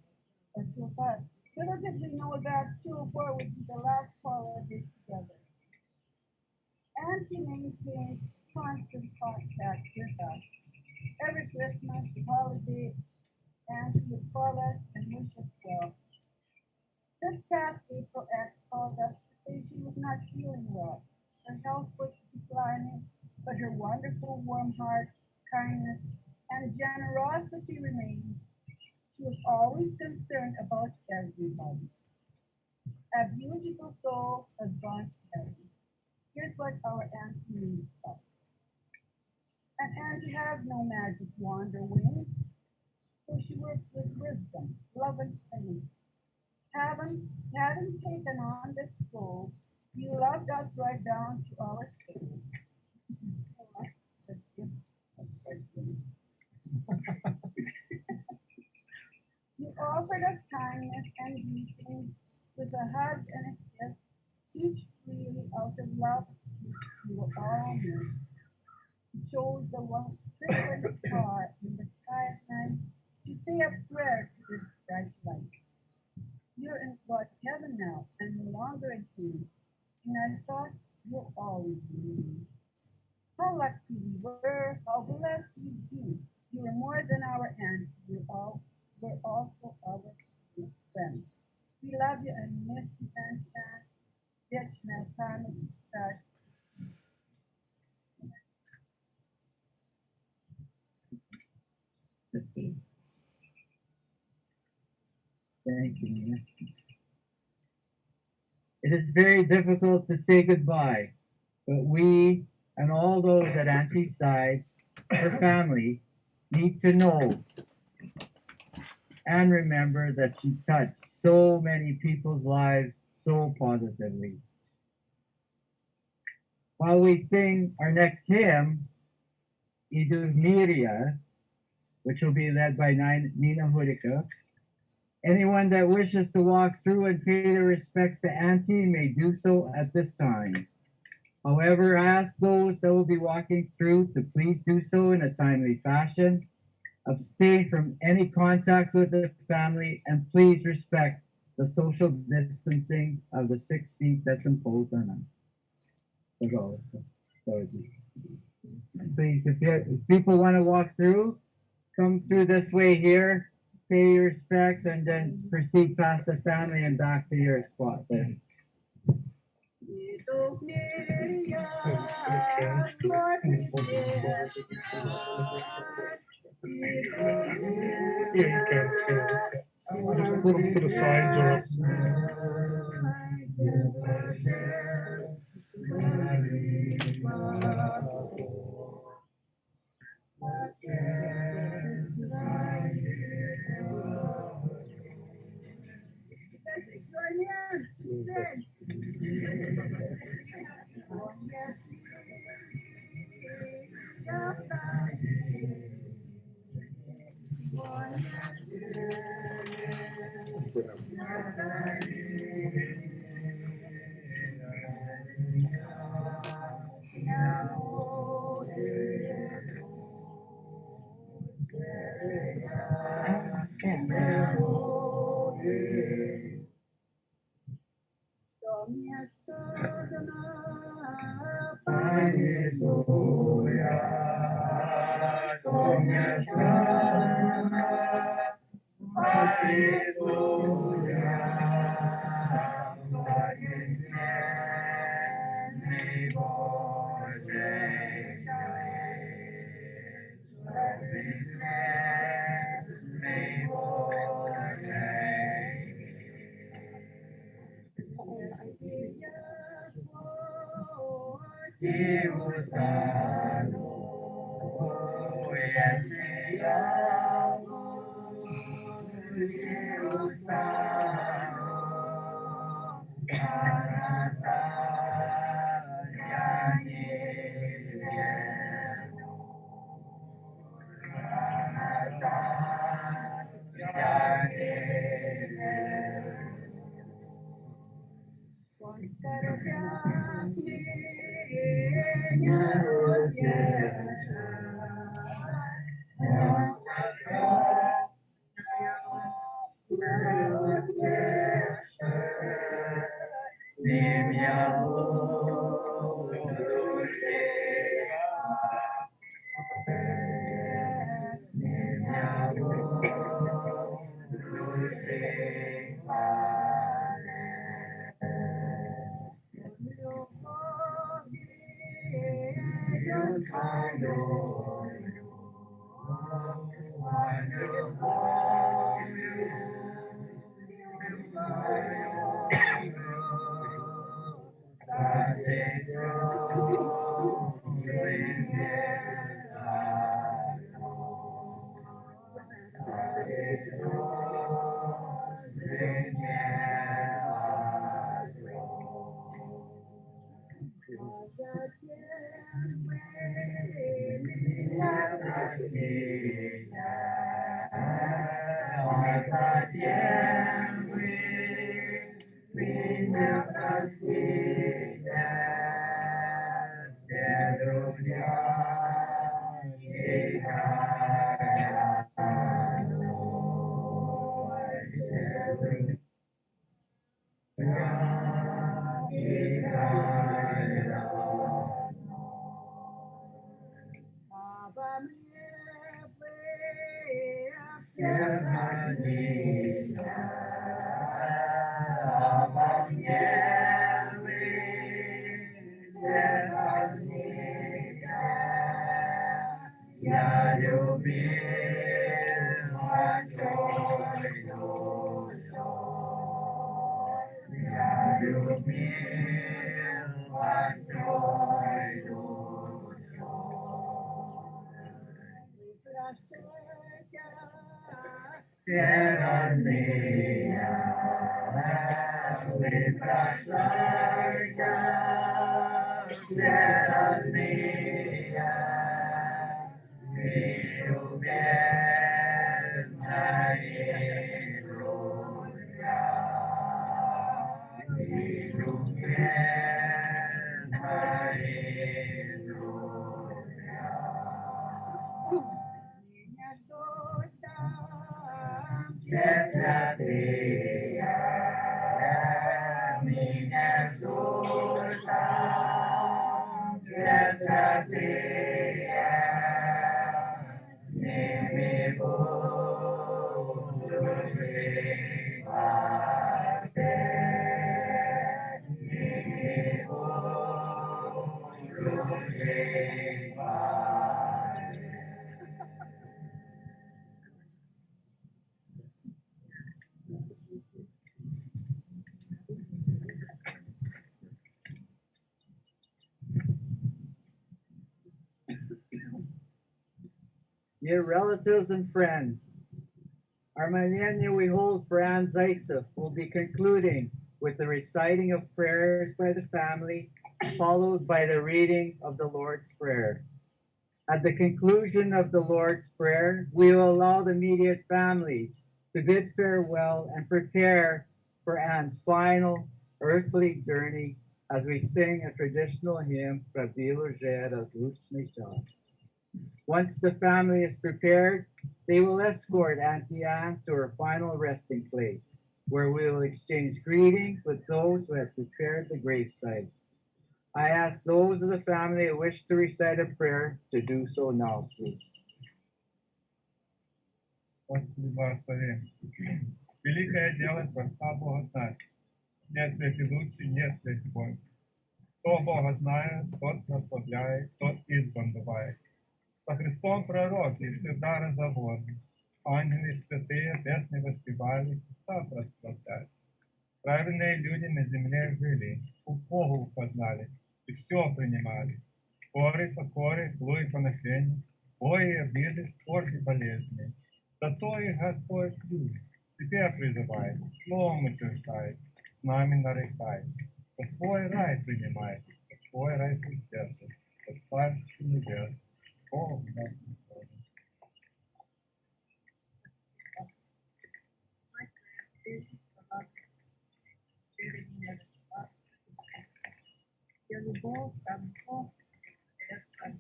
or 205. Little did we know that 204 would be the last holiday together. Auntie maintained constant contact with us. Every Christmas, holiday, Auntie would call us and wish us well. This past April, Aunt called us to say she was not feeling well. Her health was declining, but her wonderful warm heart, kindness, and generosity remained. She was always concerned about everybody. A beautiful soul has gone to heaven. Here's what our auntie needs us. An auntie has no magic wand or wings, so she works with wisdom, love, and faith. Having taken on this role, you loved us right down to our soul. You offered us kindness and greeting with a hug and a kiss, each freely out of love. You were all missed. You chose the one trickling star in the sky at night to say a prayer to this bright light. You're in God's heaven now and no longer a king. In our thoughts, you'll always be. How lucky we were, how blessed we've been. You were more than our aunt. We're also our friends. We love you and miss you, Aunt Ann. Wieczne pamięć start. Thank you, Nina. It is very difficult to say goodbye, but we and all those at Auntie's side, her family, need to know and remember that she touched so many people's lives so positively. While we sing our next hymn, Idul Miria, which will be led by Nina Hudika, anyone that wishes to walk through and pay their respects to Auntie may do so at this time. However, ask those that will be walking through to please do so in a timely fashion. Abstain from any contact with the family and please respect the social distancing of the 6 feet that's imposed on us. Please, if people want to walk through, come through this way here, pay your respects, and then proceed past the family and back to your spot there. Yeah, you can. Just put them to the sides or up. Sonia, he said. Dear relatives and friends, Our Millennia we hold for Ann Zaitsev will be concluding with the reciting of prayers by the family, followed by the reading of the Lord's Prayer. At the conclusion of the Lord's Prayer, we will allow the immediate family to bid farewell and prepare for Anne's final earthly journey as we sing a traditional hymn, Pravilo Žeras Lučny Čas. Once the family is prepared, they will escort Auntie Anne to her final resting place, where we will exchange greetings with those who have prepared the gravesite. I ask those of the family who wish to recite a prayer to do so now, please. Господи, благослови. Великое дело Творца Бога знает. Нет святый лучший, нет святый Бог. Кто Бога знает, тот прославляет, тот избран бывает. Со Христом пророки всегда разговорны. Ангелы святые песни воспевали, Христа прославляют. Правильные люди на земле жили, у Бога познали и все принимали. Коры, покоры, плуй поношения, бои, обиды, скорби, болезни. Зато и Господь любит, Тебя призывает, словом утверждает, с нами нарекает. По свой рай принимает, по свой рай сердце, по царству небес. Бог нас не Я любовь, добро, это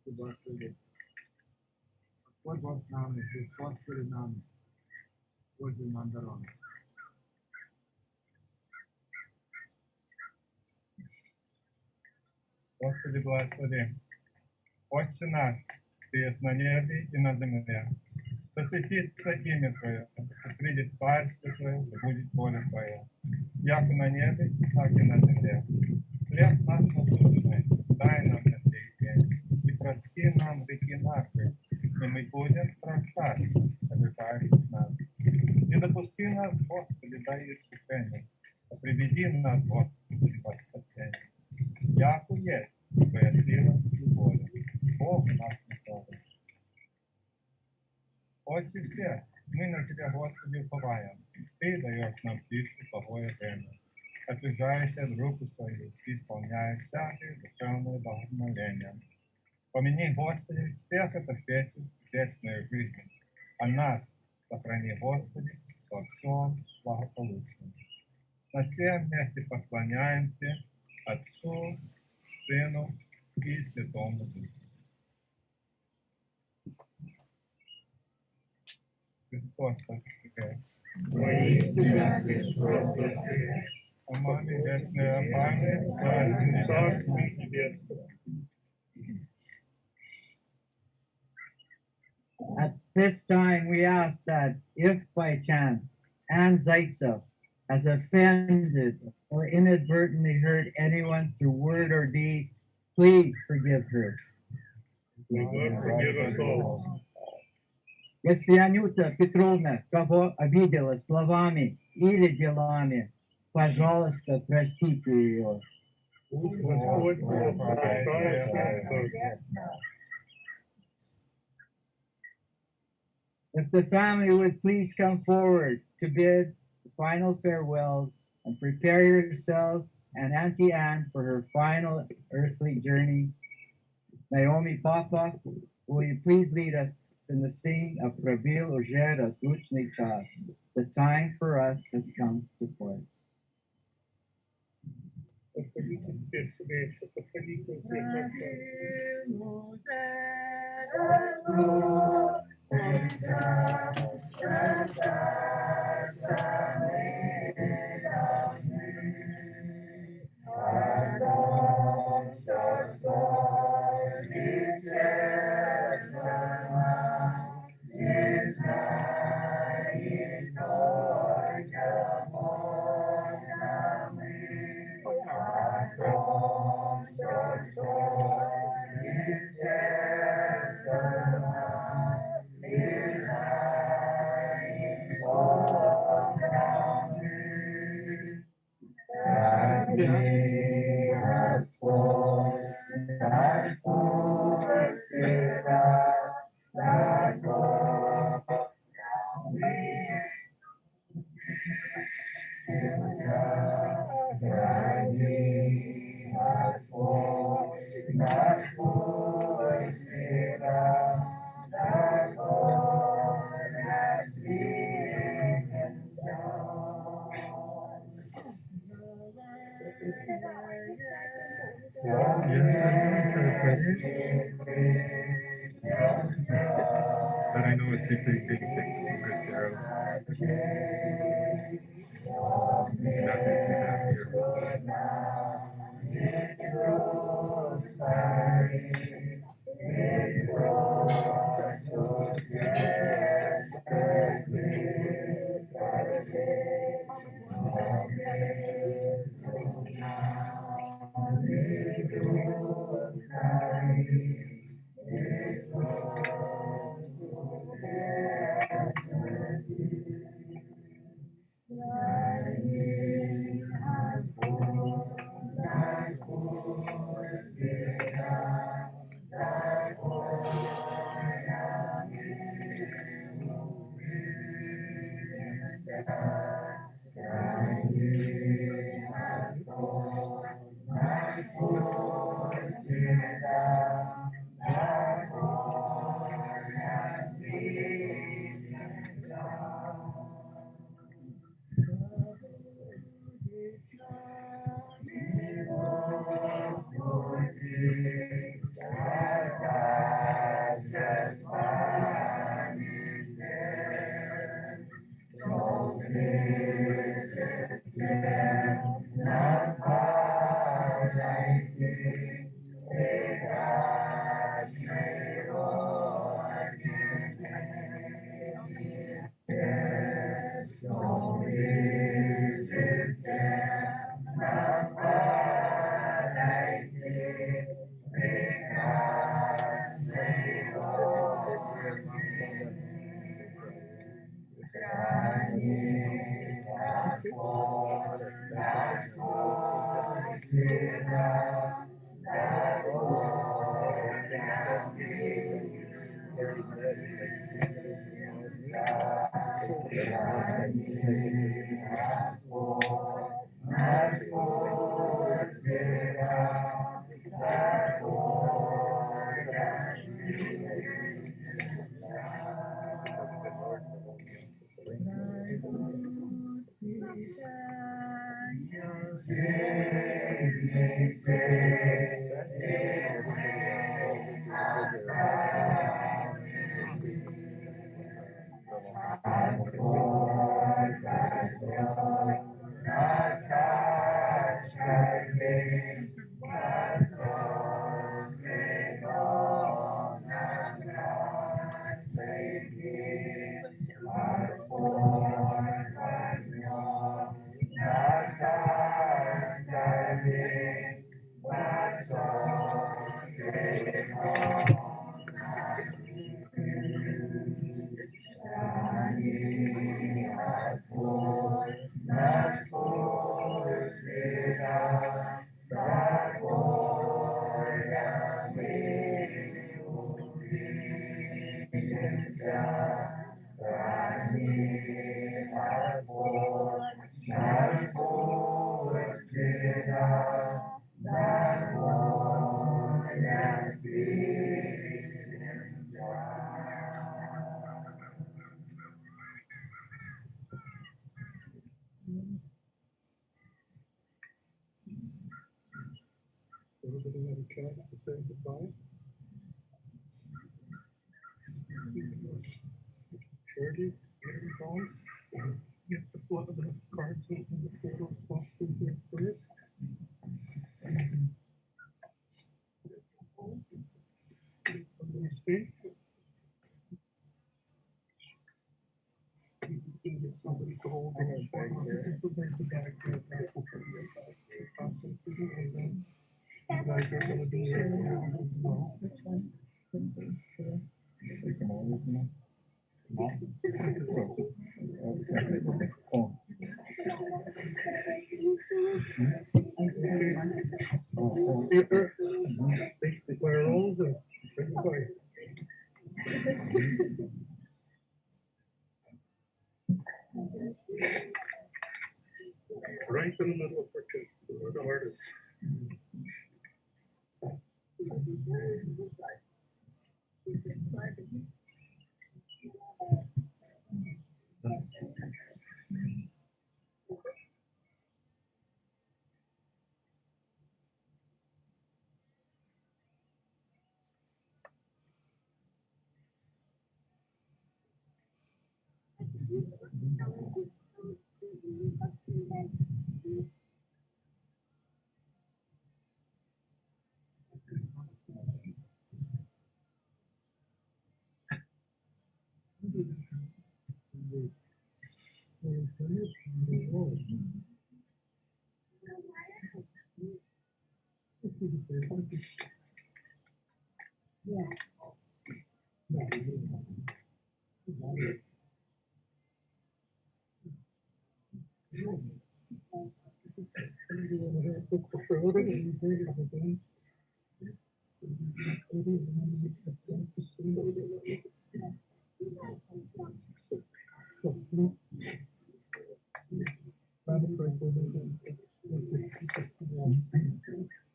Господь Бог с нами, Христос перед нами. Божий нам дарований. Господи, благослови. Отче наш, Ты есть на небе и на земле. Да светится имя Твое, да придет царство Твое, да будет воля Твоя. Як на небе, так и на земле. Хлеб наш насущный, дай нам на сей день. И прости нам грехи наши, и мы будем прощать обижающих нас. Не допусти нас, Господи, до искушения, а приведи нас, Господи, во спасение. Яку есть Твоя сила и воля. Бог наш не Отче все, мы на Тебя, Господи, уповаем. Ты даешь нам пищу в плохое время. Отвержаешься от руку свою, Ты исполняешь всякие душевные благоволения. Помяни, Господи, всех отошедших в вечную жизнь, а нас сохрани, Господи, во всем благополучном. На все вместе поклоняемся Отцу, Сыну и Святому Духу. Христос воскрес! Воистину Христос воскрес! Амами вечная память, Царство Небесное. At this time, we ask that if by chance Ann Zaitsev has offended or inadvertently hurt anyone through word or deed, please forgive her. Forgive us all. Если Анюта Петровна кого обидела словами или делами, пожалуйста, простите ее. Господь Бог прощает нас. If the family would please come forward to bid the final farewell and prepare yourselves and Auntie Anne for her final earthly journey. Naomi Papa, will you please lead us in the singing of Pravil Žeras Lučny Čas? The time for us has come to play. forward to that goal. Guiding us forward, that force that Lord has been strong. But I know it's deeply taken good care of. Not to see that here. Everybody have a chance to say goodbye? Shirley, Mary Dawn, get the flood of the cards and the photo spots in here first. Somebody speak. You can get somebody to hold the bag there. There's the bag there. That will be your bag. Awesome. And then you guys are gonna do it. Well, take them all with me. Peter, take the barrels. Susan. Bring the boy. Right in the middle of her chest, the hardest.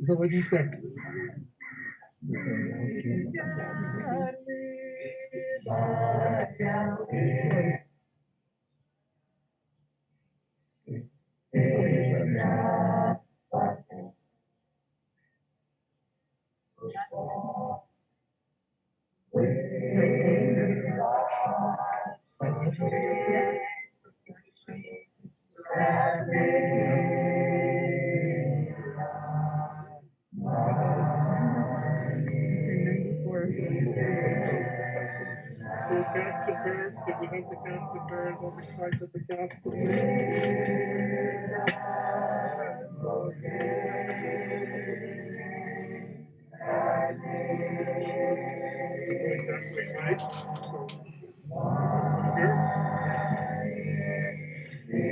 So what do you say? Did we have the casket bird on the side of the casket? Exactly right. So, here. Okay,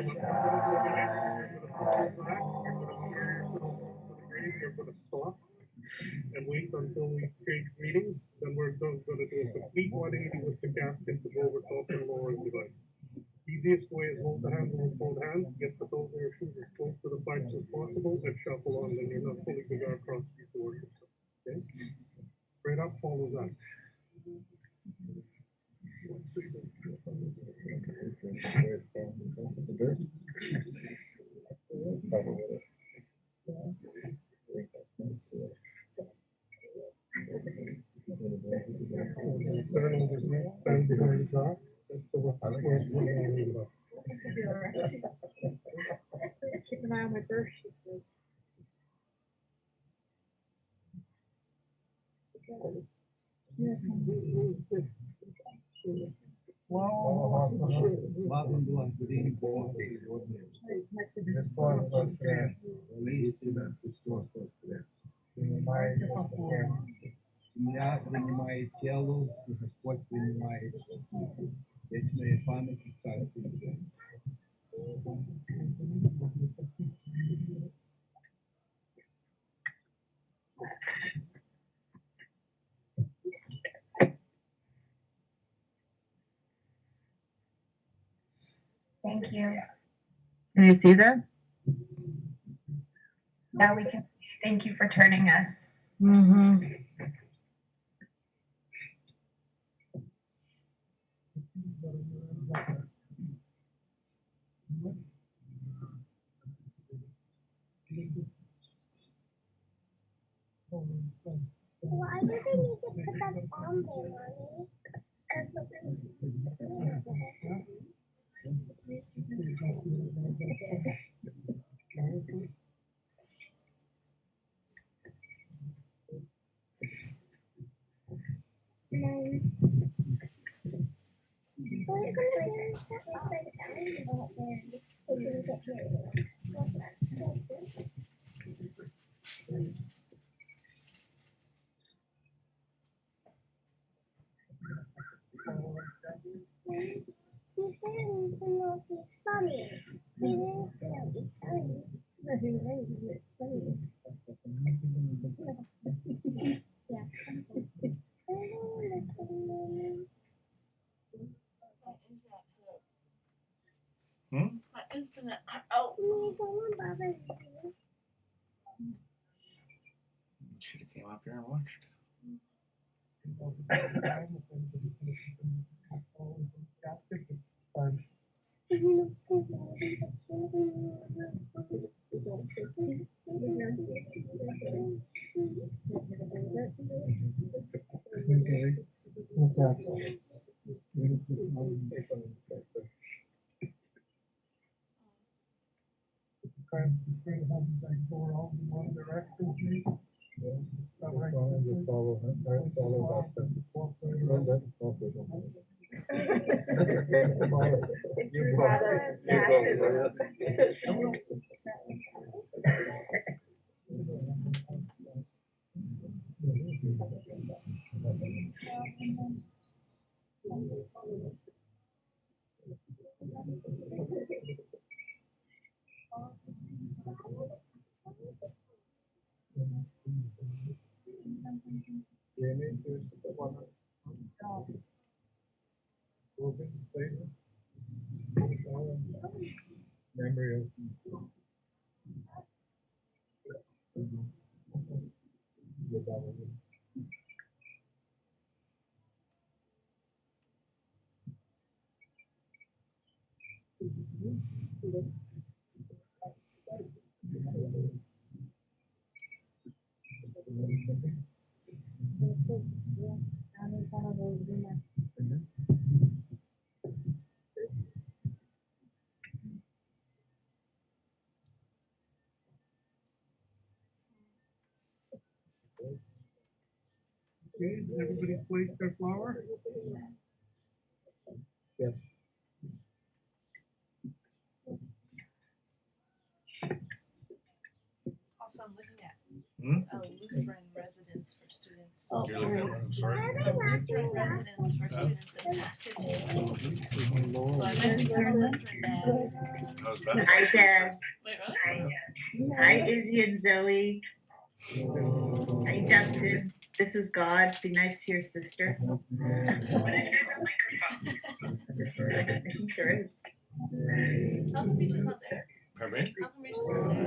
what I'm gonna do again, I'm gonna put you back, you're gonna clear yourself to the grave, you're gonna stop and wait until we take reading, then we're gonna do a complete 180 with the casket to go over top and lower if you like. Easiest way is hold the handle with both hands, get the toes of your shoes as close to the pipes as possible, and shuffle on, then you're not pulling the guard across before yourself. Okay? Straight up, follow that. Turn on the neck, bend behind the back. That's the way I like it. Keep an eye on my birth sheet. Земля принимает тело, и Господь принимает вечные памяти Царства Небесного. Thank you. Can you see that? Now we can, thank you for turning us. Mm-hmm. Why do they need to put that on there, Mommy? You said it will be sunny. We didn't feel it's sunny. No, he really is sunny. came up here and watched. Memory of Okay, everybody placed their flower? Yes. Also, I'm looking at Hmm? a Lutheran residence for students. You're looking at what? I'm sorry. A Lutheran residence for students in Saskatoon. So I might be her Lutheran dad. How's that? Hi, Des. Wait, really? Hi, Izzy and Zoe. Hi, Dustin. This is God. Be nice to your sister. I think there is. How come Beach not there? Pardon me? How come Beach not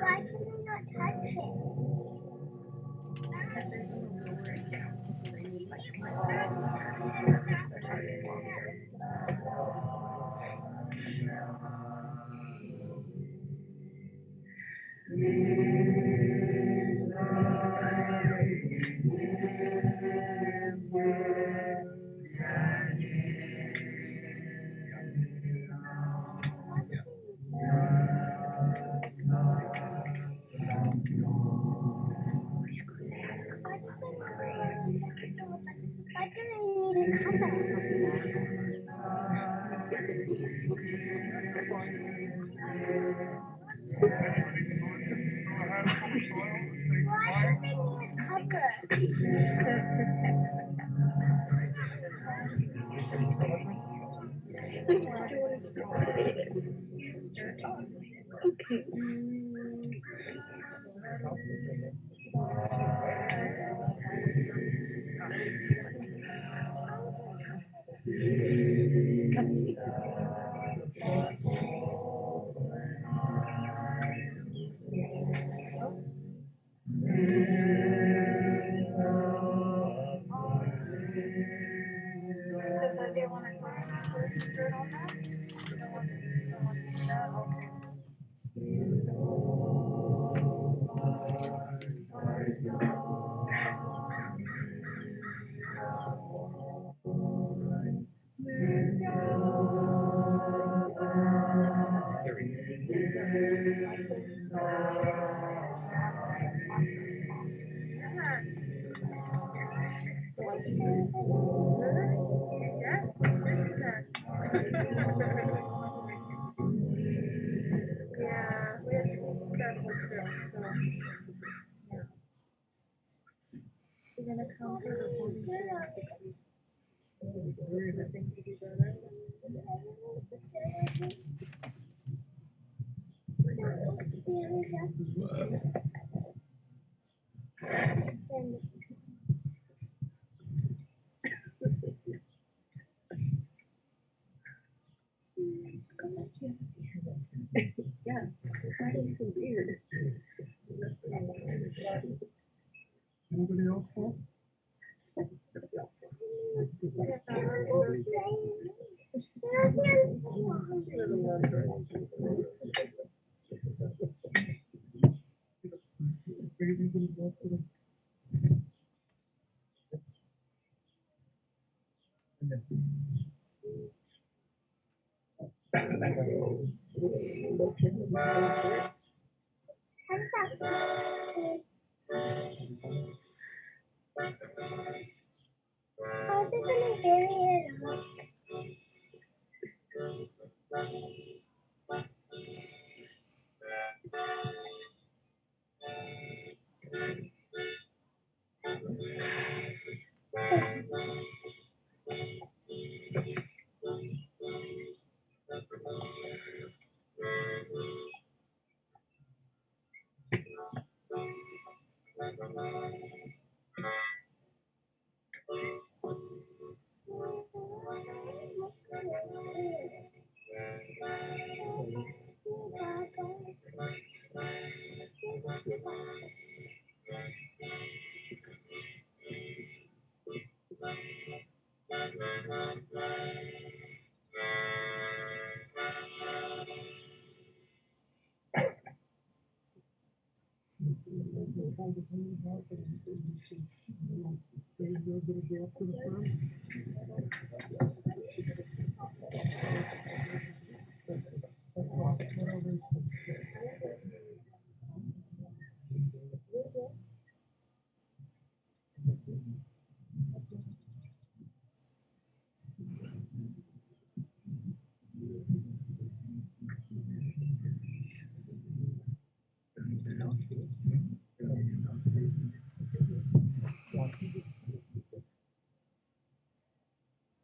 Why can we not touch it? Why do I need a cover? Anybody else? Paul? How's it gonna bury it up?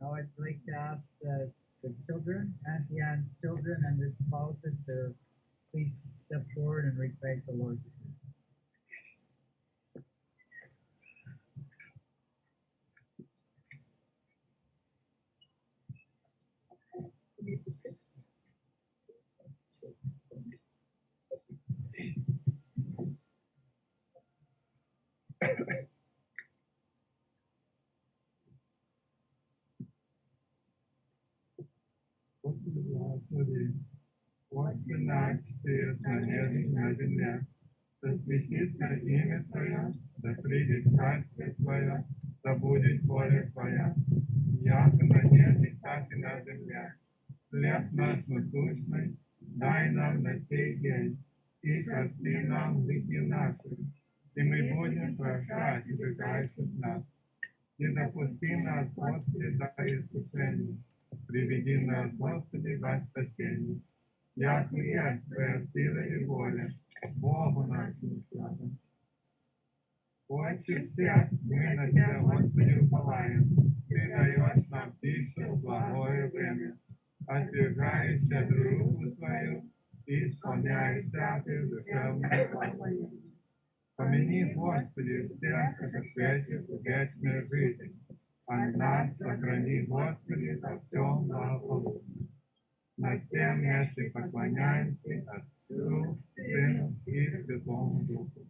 Now I'd like to ask the children, Auntie Anne's children and their spouses to please step forward and recite the Lord's Prayer. Господи, Отче наш, Ты на небе, на земле, да светится имя Твое, да придет царствие Твое, да будет воля Твоя, яко на небе, так и на земле. Хлеб наш насущный, дай нам на сей день, и прости нам грехи наши, и мы будем прощать убегающих нас. Не допусти нас, Господи, до искушения, приведи нас, Господи, во спасение. як і є твоя сила і воля, Богу нашому слава. Отче всех, мы на Тебя, Господи, уповаем. Ты даешь нам пищу в благое время, отвергаешься руку Твою и исполняешь всякую душевную плоть. Помяни, Господи, всех, отошедших в вечную жизнь, а нас сохрани, Господи, во всем благополучно. На всем месте поклоняемся Отцу, Сыну и Святому Духу.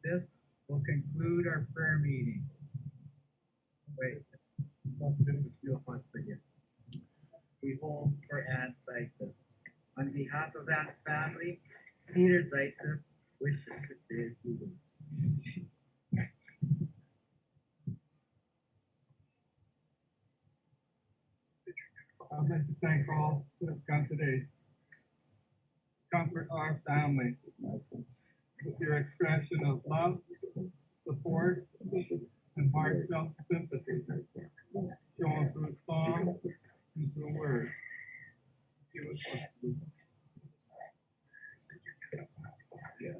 This will conclude our prayer meeting. Wait, we hold for Ann Zaitsev. On behalf of Ann's family, Peter Zaitsev wishes to say a few words. I'd like to thank all who have come today. Comfort our family with your expression of love, support, and heartfelt sympathy, shown through song and through words.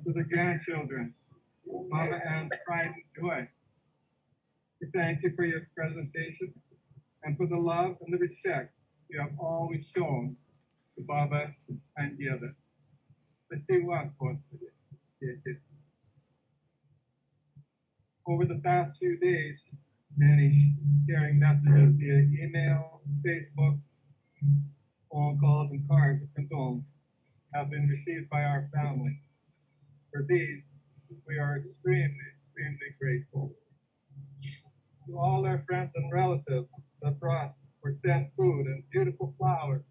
To the grandchildren, Mama Ann's pride and joy, we thank you for your presentation and for the love and the respect you have always shown to Baba and the others. Over the past few days, many sharing messages via email, Facebook, phone calls, and cards of condolence have been received by our family. For these, we are extremely grateful. To all our friends and relatives that brought or sent food and beautiful flowers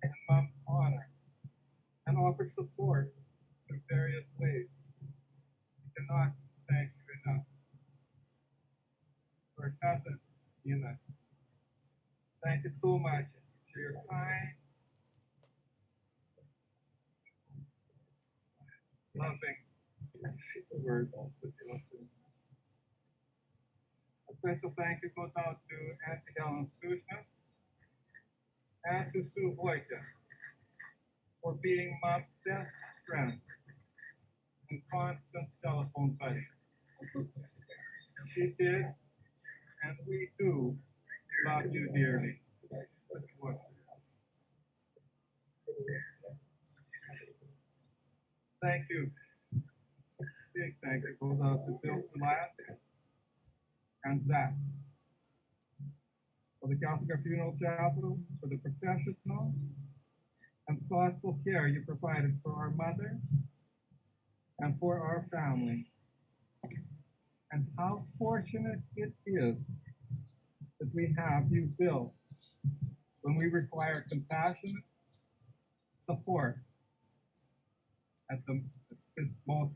in Mom's honor and offered support in various ways, we cannot thank you enough. To our cousin, Nina, thank you so much for your kind, loving words that you have to. A special thank you goes out to Auntie Helen Sushna and to Sue Boyka for being Mom's best friend and constant telephone buddy. She did, and we do love you dearly. Thank you. Big thank you goes out to Bill Salat and Zach for the Calcica Funeral Chapel, for the processional and thoughtful care you provided for our mother and for our family. And how fortunate it is that we have you, Bill, when we require compassionate support at this most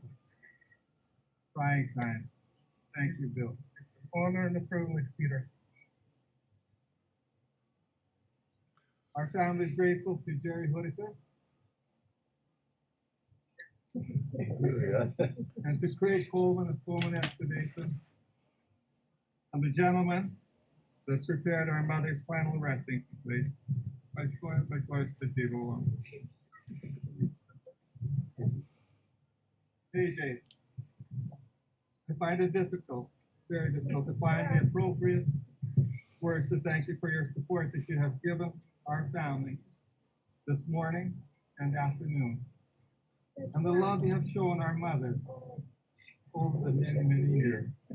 trying time. Thank you, Bill. Honor and a privilege, Peter. Our family is grateful to Jerry Hoodiker and to Craig Coleman of Coleman Excavation and the gentleman that prepared our mother's final resting place. AJ, I find it difficult, very difficult to find the appropriate words to thank you for your support that you have given our family this morning and afternoon, and the love you have shown our mother over the many years.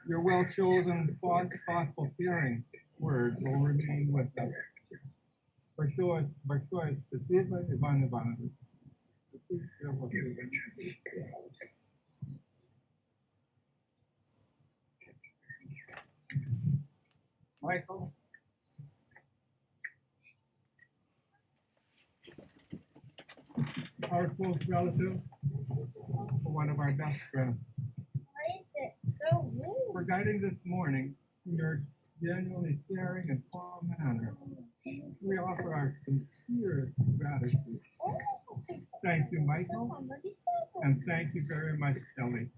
Your well-chosen, thoughtful, caring words will remain with us. Большое спасибо, Иван Иванович. Michael. Our close relative, one of our best friends. Why is it so rude? For guiding this morning in your genuinely caring and calm manner We offer our sincerest gratitude. Thank you, Michael, and thank you very much, Ellie.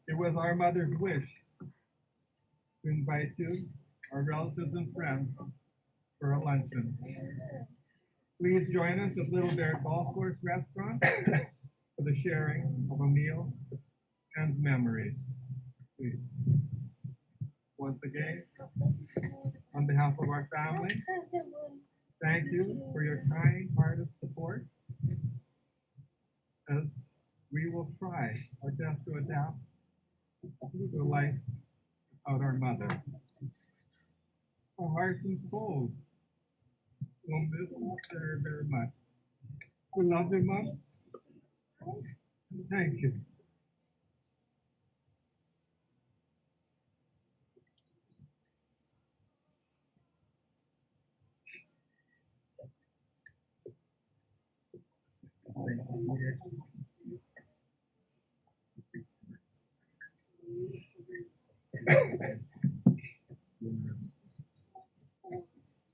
It was our mother's wish to invite you, our relatives and friends, for a luncheon. Please join us at Little Bear Golf Course Restaurant for the sharing of a meal and memories. Please. Once again, on behalf of our family, thank you for your kind-hearted support as we will try our best to adapt to a life without our mother. Our hearts and souls will miss you very, very much. We love you, Mom. Thank you.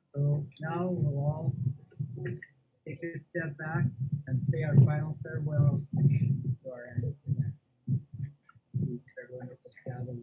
So now we'll all take a step back and say our final farewells to our ancestors. Please, everyone, just gather.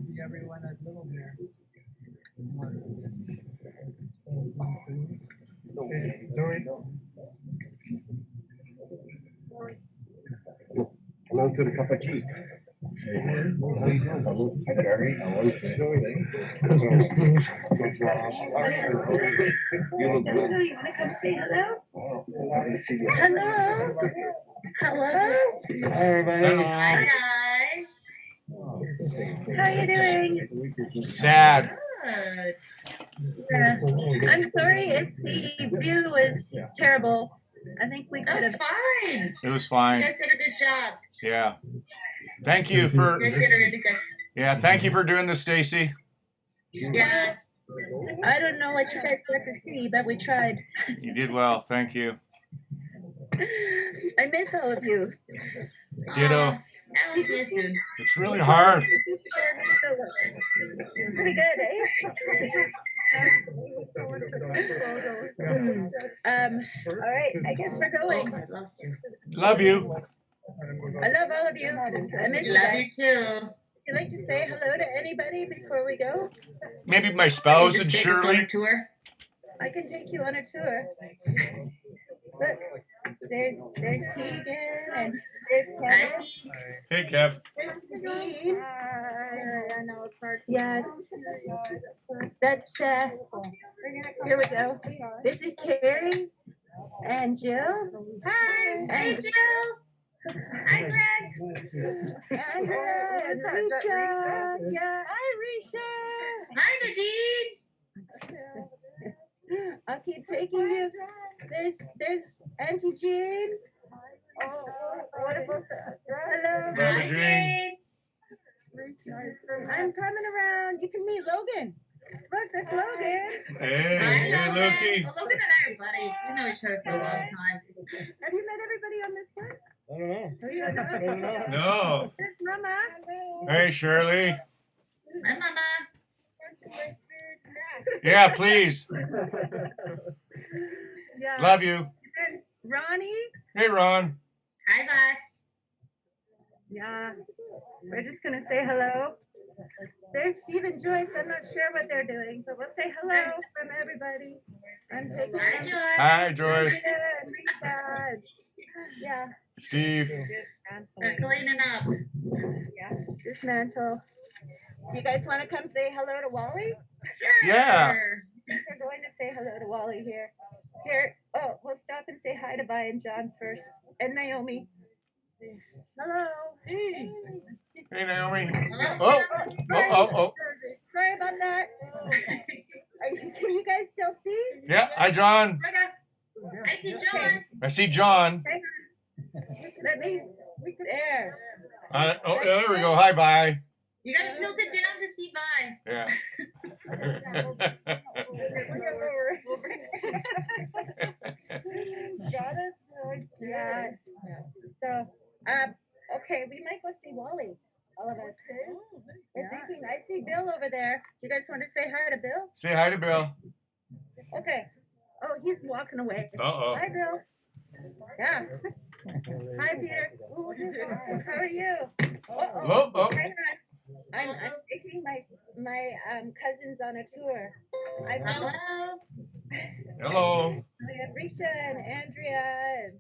See everyone at Little Bear. Hello to the cup of tea. How you doing? Hello. Hi, Gary. How are you? You look good. You wanna come say hello? Wow. Nice to see you. Hello? Hello? Hi, everybody. Hi, guys. How are you doing? Sad. Good. Yeah. I'm sorry if the view was terrible. I think we could have. Fine. It was fine. You guys did a good job. Yeah. Thank you for. You guys did a really good. Yeah. Thank you for doing this, Stacy. Yeah. I don't know what you guys got to see, but we tried. You did well. Thank you. I miss all of you. Ditto. I will see you soon. It's really hard. Pretty good, eh? All right, I guess we're going. Love you. I love all of you. I miss you. Love you too. Would you like to say hello to anybody before we go? Maybe my spouse and Shirley. Tour. I can take you on a tour. Look, there's Tegan and there's Kevin. Hey, Kev. Yes. That's Here we go. This is Carrie and Jill. Hi. Hey, And Jill. Hi, Greg. Andrea and Risha. Yeah. Hi, Risha. Hi, Nadine. I'll keep taking you. There's Auntie Jean. Oh, what about that? Hello. Baba Hi, Jean. I'm coming around. You can meet Logan. Look, that's Logan. Hey, Hi, hey, Logan. Lukey. Well, Logan and I are buddies. We know each other for a long time. Have you met everybody on this side? I don't know. Oh, you don't know? No. There's Mama. Hey, Shirley. Hi, Mama. Yeah, please. Yeah. Love you. And Ronnie. Hey, Ron. Hi, Boss. Yeah. We're just gonna say hello. There's Steve and Joyce. I'm not sure what they're doing, but we'll say hello from everybody. I'm taking Hi, them. Joy. Hi, Joyce. And Risha. Yeah. Steve. They're cleaning up. Yeah. Dismantle. Do you guys want to come say hello to Wally? Sure. Yeah. We're going to say hello to Wally here. Here. Oh, we'll stop and say hi to Vi and John first. And Naomi. Hello. Hey, Naomi. Hello. Oh, oh. Sorry about that. Can you guys still see? Yeah, hi, John. I see John. I see John. Let me. There. Oh, there we go. Hi, Vi. You gotta tilt it down to see Vi. Yeah. Got it? Yeah. So, okay, we might go see Wally. All of us. We're thinking, I see Bill over there. Do you guys want to say hi to Bill? Say hi to Bill. Okay. Oh, he's walking away. Uh-oh. Hi, Bill. Yeah. Hi, Peter. How are you? Oh, oh. Hang on. I'm taking my cousins on a tour. Hello. Hello. We have Risha and Andrea and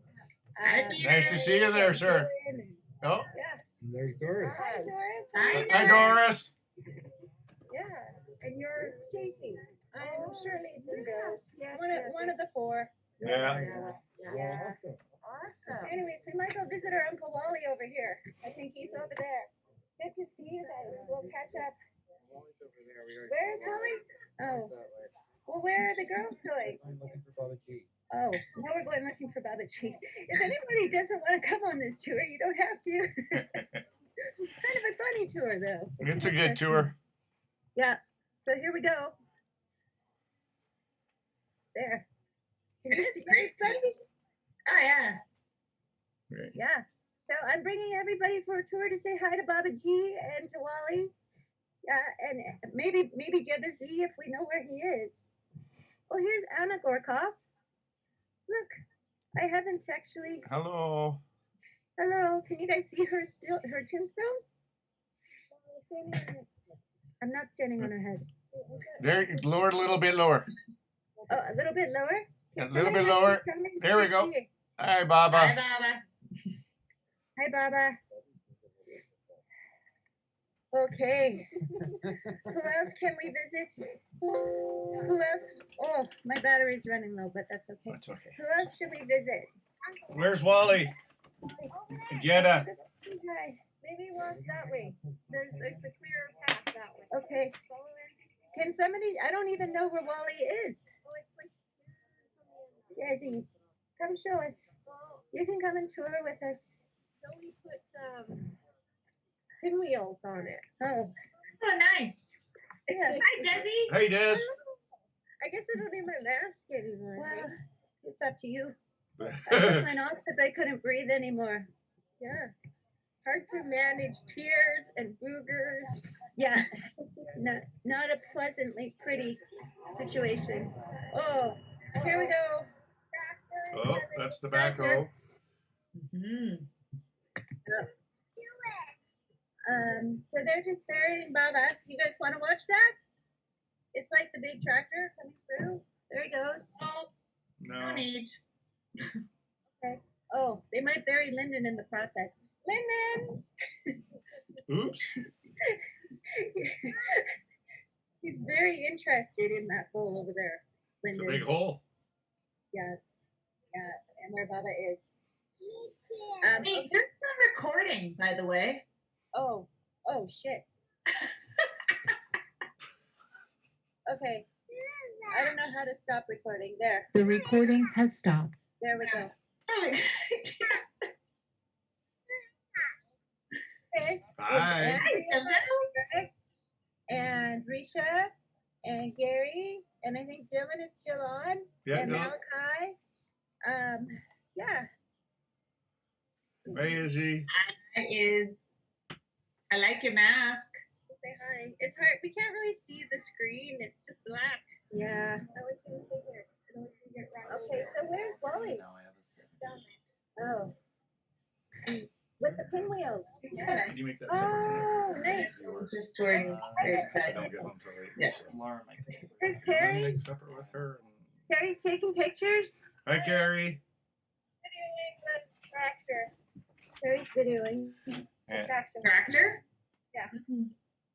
Hi, Peter. Nice to see you there, sir. Oh, yeah. There's Doris. Hi, Doris. hi, Doris. Yeah. And you're Stacy. I'm Shirley's and Bill's. One of the four. Yeah. Yeah. Awesome. Anyways, we might go visit our Uncle Wally over here. I think he's over there. Good to see you guys. We'll catch up. Where's Wally? Oh. Well, where are the girls going? I'm looking for Baba G. Oh, now we're going looking for Baba G. If anybody doesn't want to come on this tour, you don't have to. It's kind of a funny tour, though. It's a good tour. Yeah. So here we go. There. Can you It is see great. everybody? Oh, yeah. Yeah. So I'm bringing everybody for a tour to say hi to Baba G and to Wally. Yeah, and maybe Jebba Z if we know where he is. Oh, here's Anna Gorkov. Look, I haven't actually. Hello. Hello, can you guys see her tombstone? I'm not standing on her head. There, lower, a little bit lower. Oh, a little bit lower. A little bit lower. There we go. Hi, Baba. Hi, Baba. Hi, Baba. Okay. Who else can we visit? Who else? Oh, my battery's running low, but that's okay. That's okay. Who else should we visit? Where's Wally? Jetta. Hi. Maybe walk that way. It's a clearer path that way. Okay. Can somebody? I don't even know where Wally is. Yazzie, come show us. You can come and tour with us. So we put pinwheels on it. Oh. Oh, nice. Yeah. Hi, Desi. Hey, Des. I guess I don't need my mask anymore. Well, it's up to you. I took mine off because I couldn't breathe anymore. Yeah. Hard to manage tears and boogers. Yeah. Not a pleasantly pretty situation. Oh, here we go. Oh, that's the backhoe. Mm-hmm. So they're just burying Baba. Do you guys want to watch that? It's like the big tractor coming through. There he goes. Oh, no No. need. Okay. Oh, they might bury Lyndon in the process. Lyndon! Oops. He's very interested in that bowl over there. It's a Lyndon. big hole. Yes. Yeah, and where Baba is. Me They're still recording, by the way. Oh shit. Okay. I don't know how to stop recording. There. The recording has stopped. There we go. Guys, Bye. and Risha and Gary and I think Dylan is still on Yeah, and no. Malachi. Yeah. Hey, Izzy. I like your mask. Say hi. It's hard. We can't really see the screen. It's just black. Yeah. I want you to stay here. I don't want you to get wrong. Okay, so where's Wally? Now I have a set. Down there. Oh. With the pinwheels. Yeah. Can you make that separate? Oh, nice. Just toward their I side. don't get home till late. Yeah. so. Laura might be. There's Can you Carrie. make supper with her. Carrie's taking pictures. Hi, Carrie. Videoing the tractor. Carrie's videoing the Yeah. tractor. Tractor? Yeah.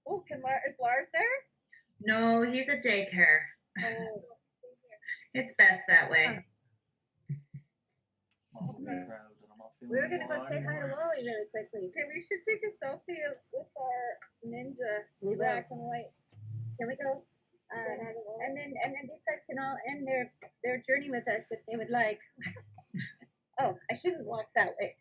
Oh, is Lars there? No, he's a daycare. Oh. It's best that way. I'm really proud and I'm not We feeling were gonna go well say hi to anymore. Wally really quickly. Okay, we should take a selfie with our ninja We black and white. Can we go? And then these guys can all end their journey with us if they would like. Oh, I shouldn't walk that way.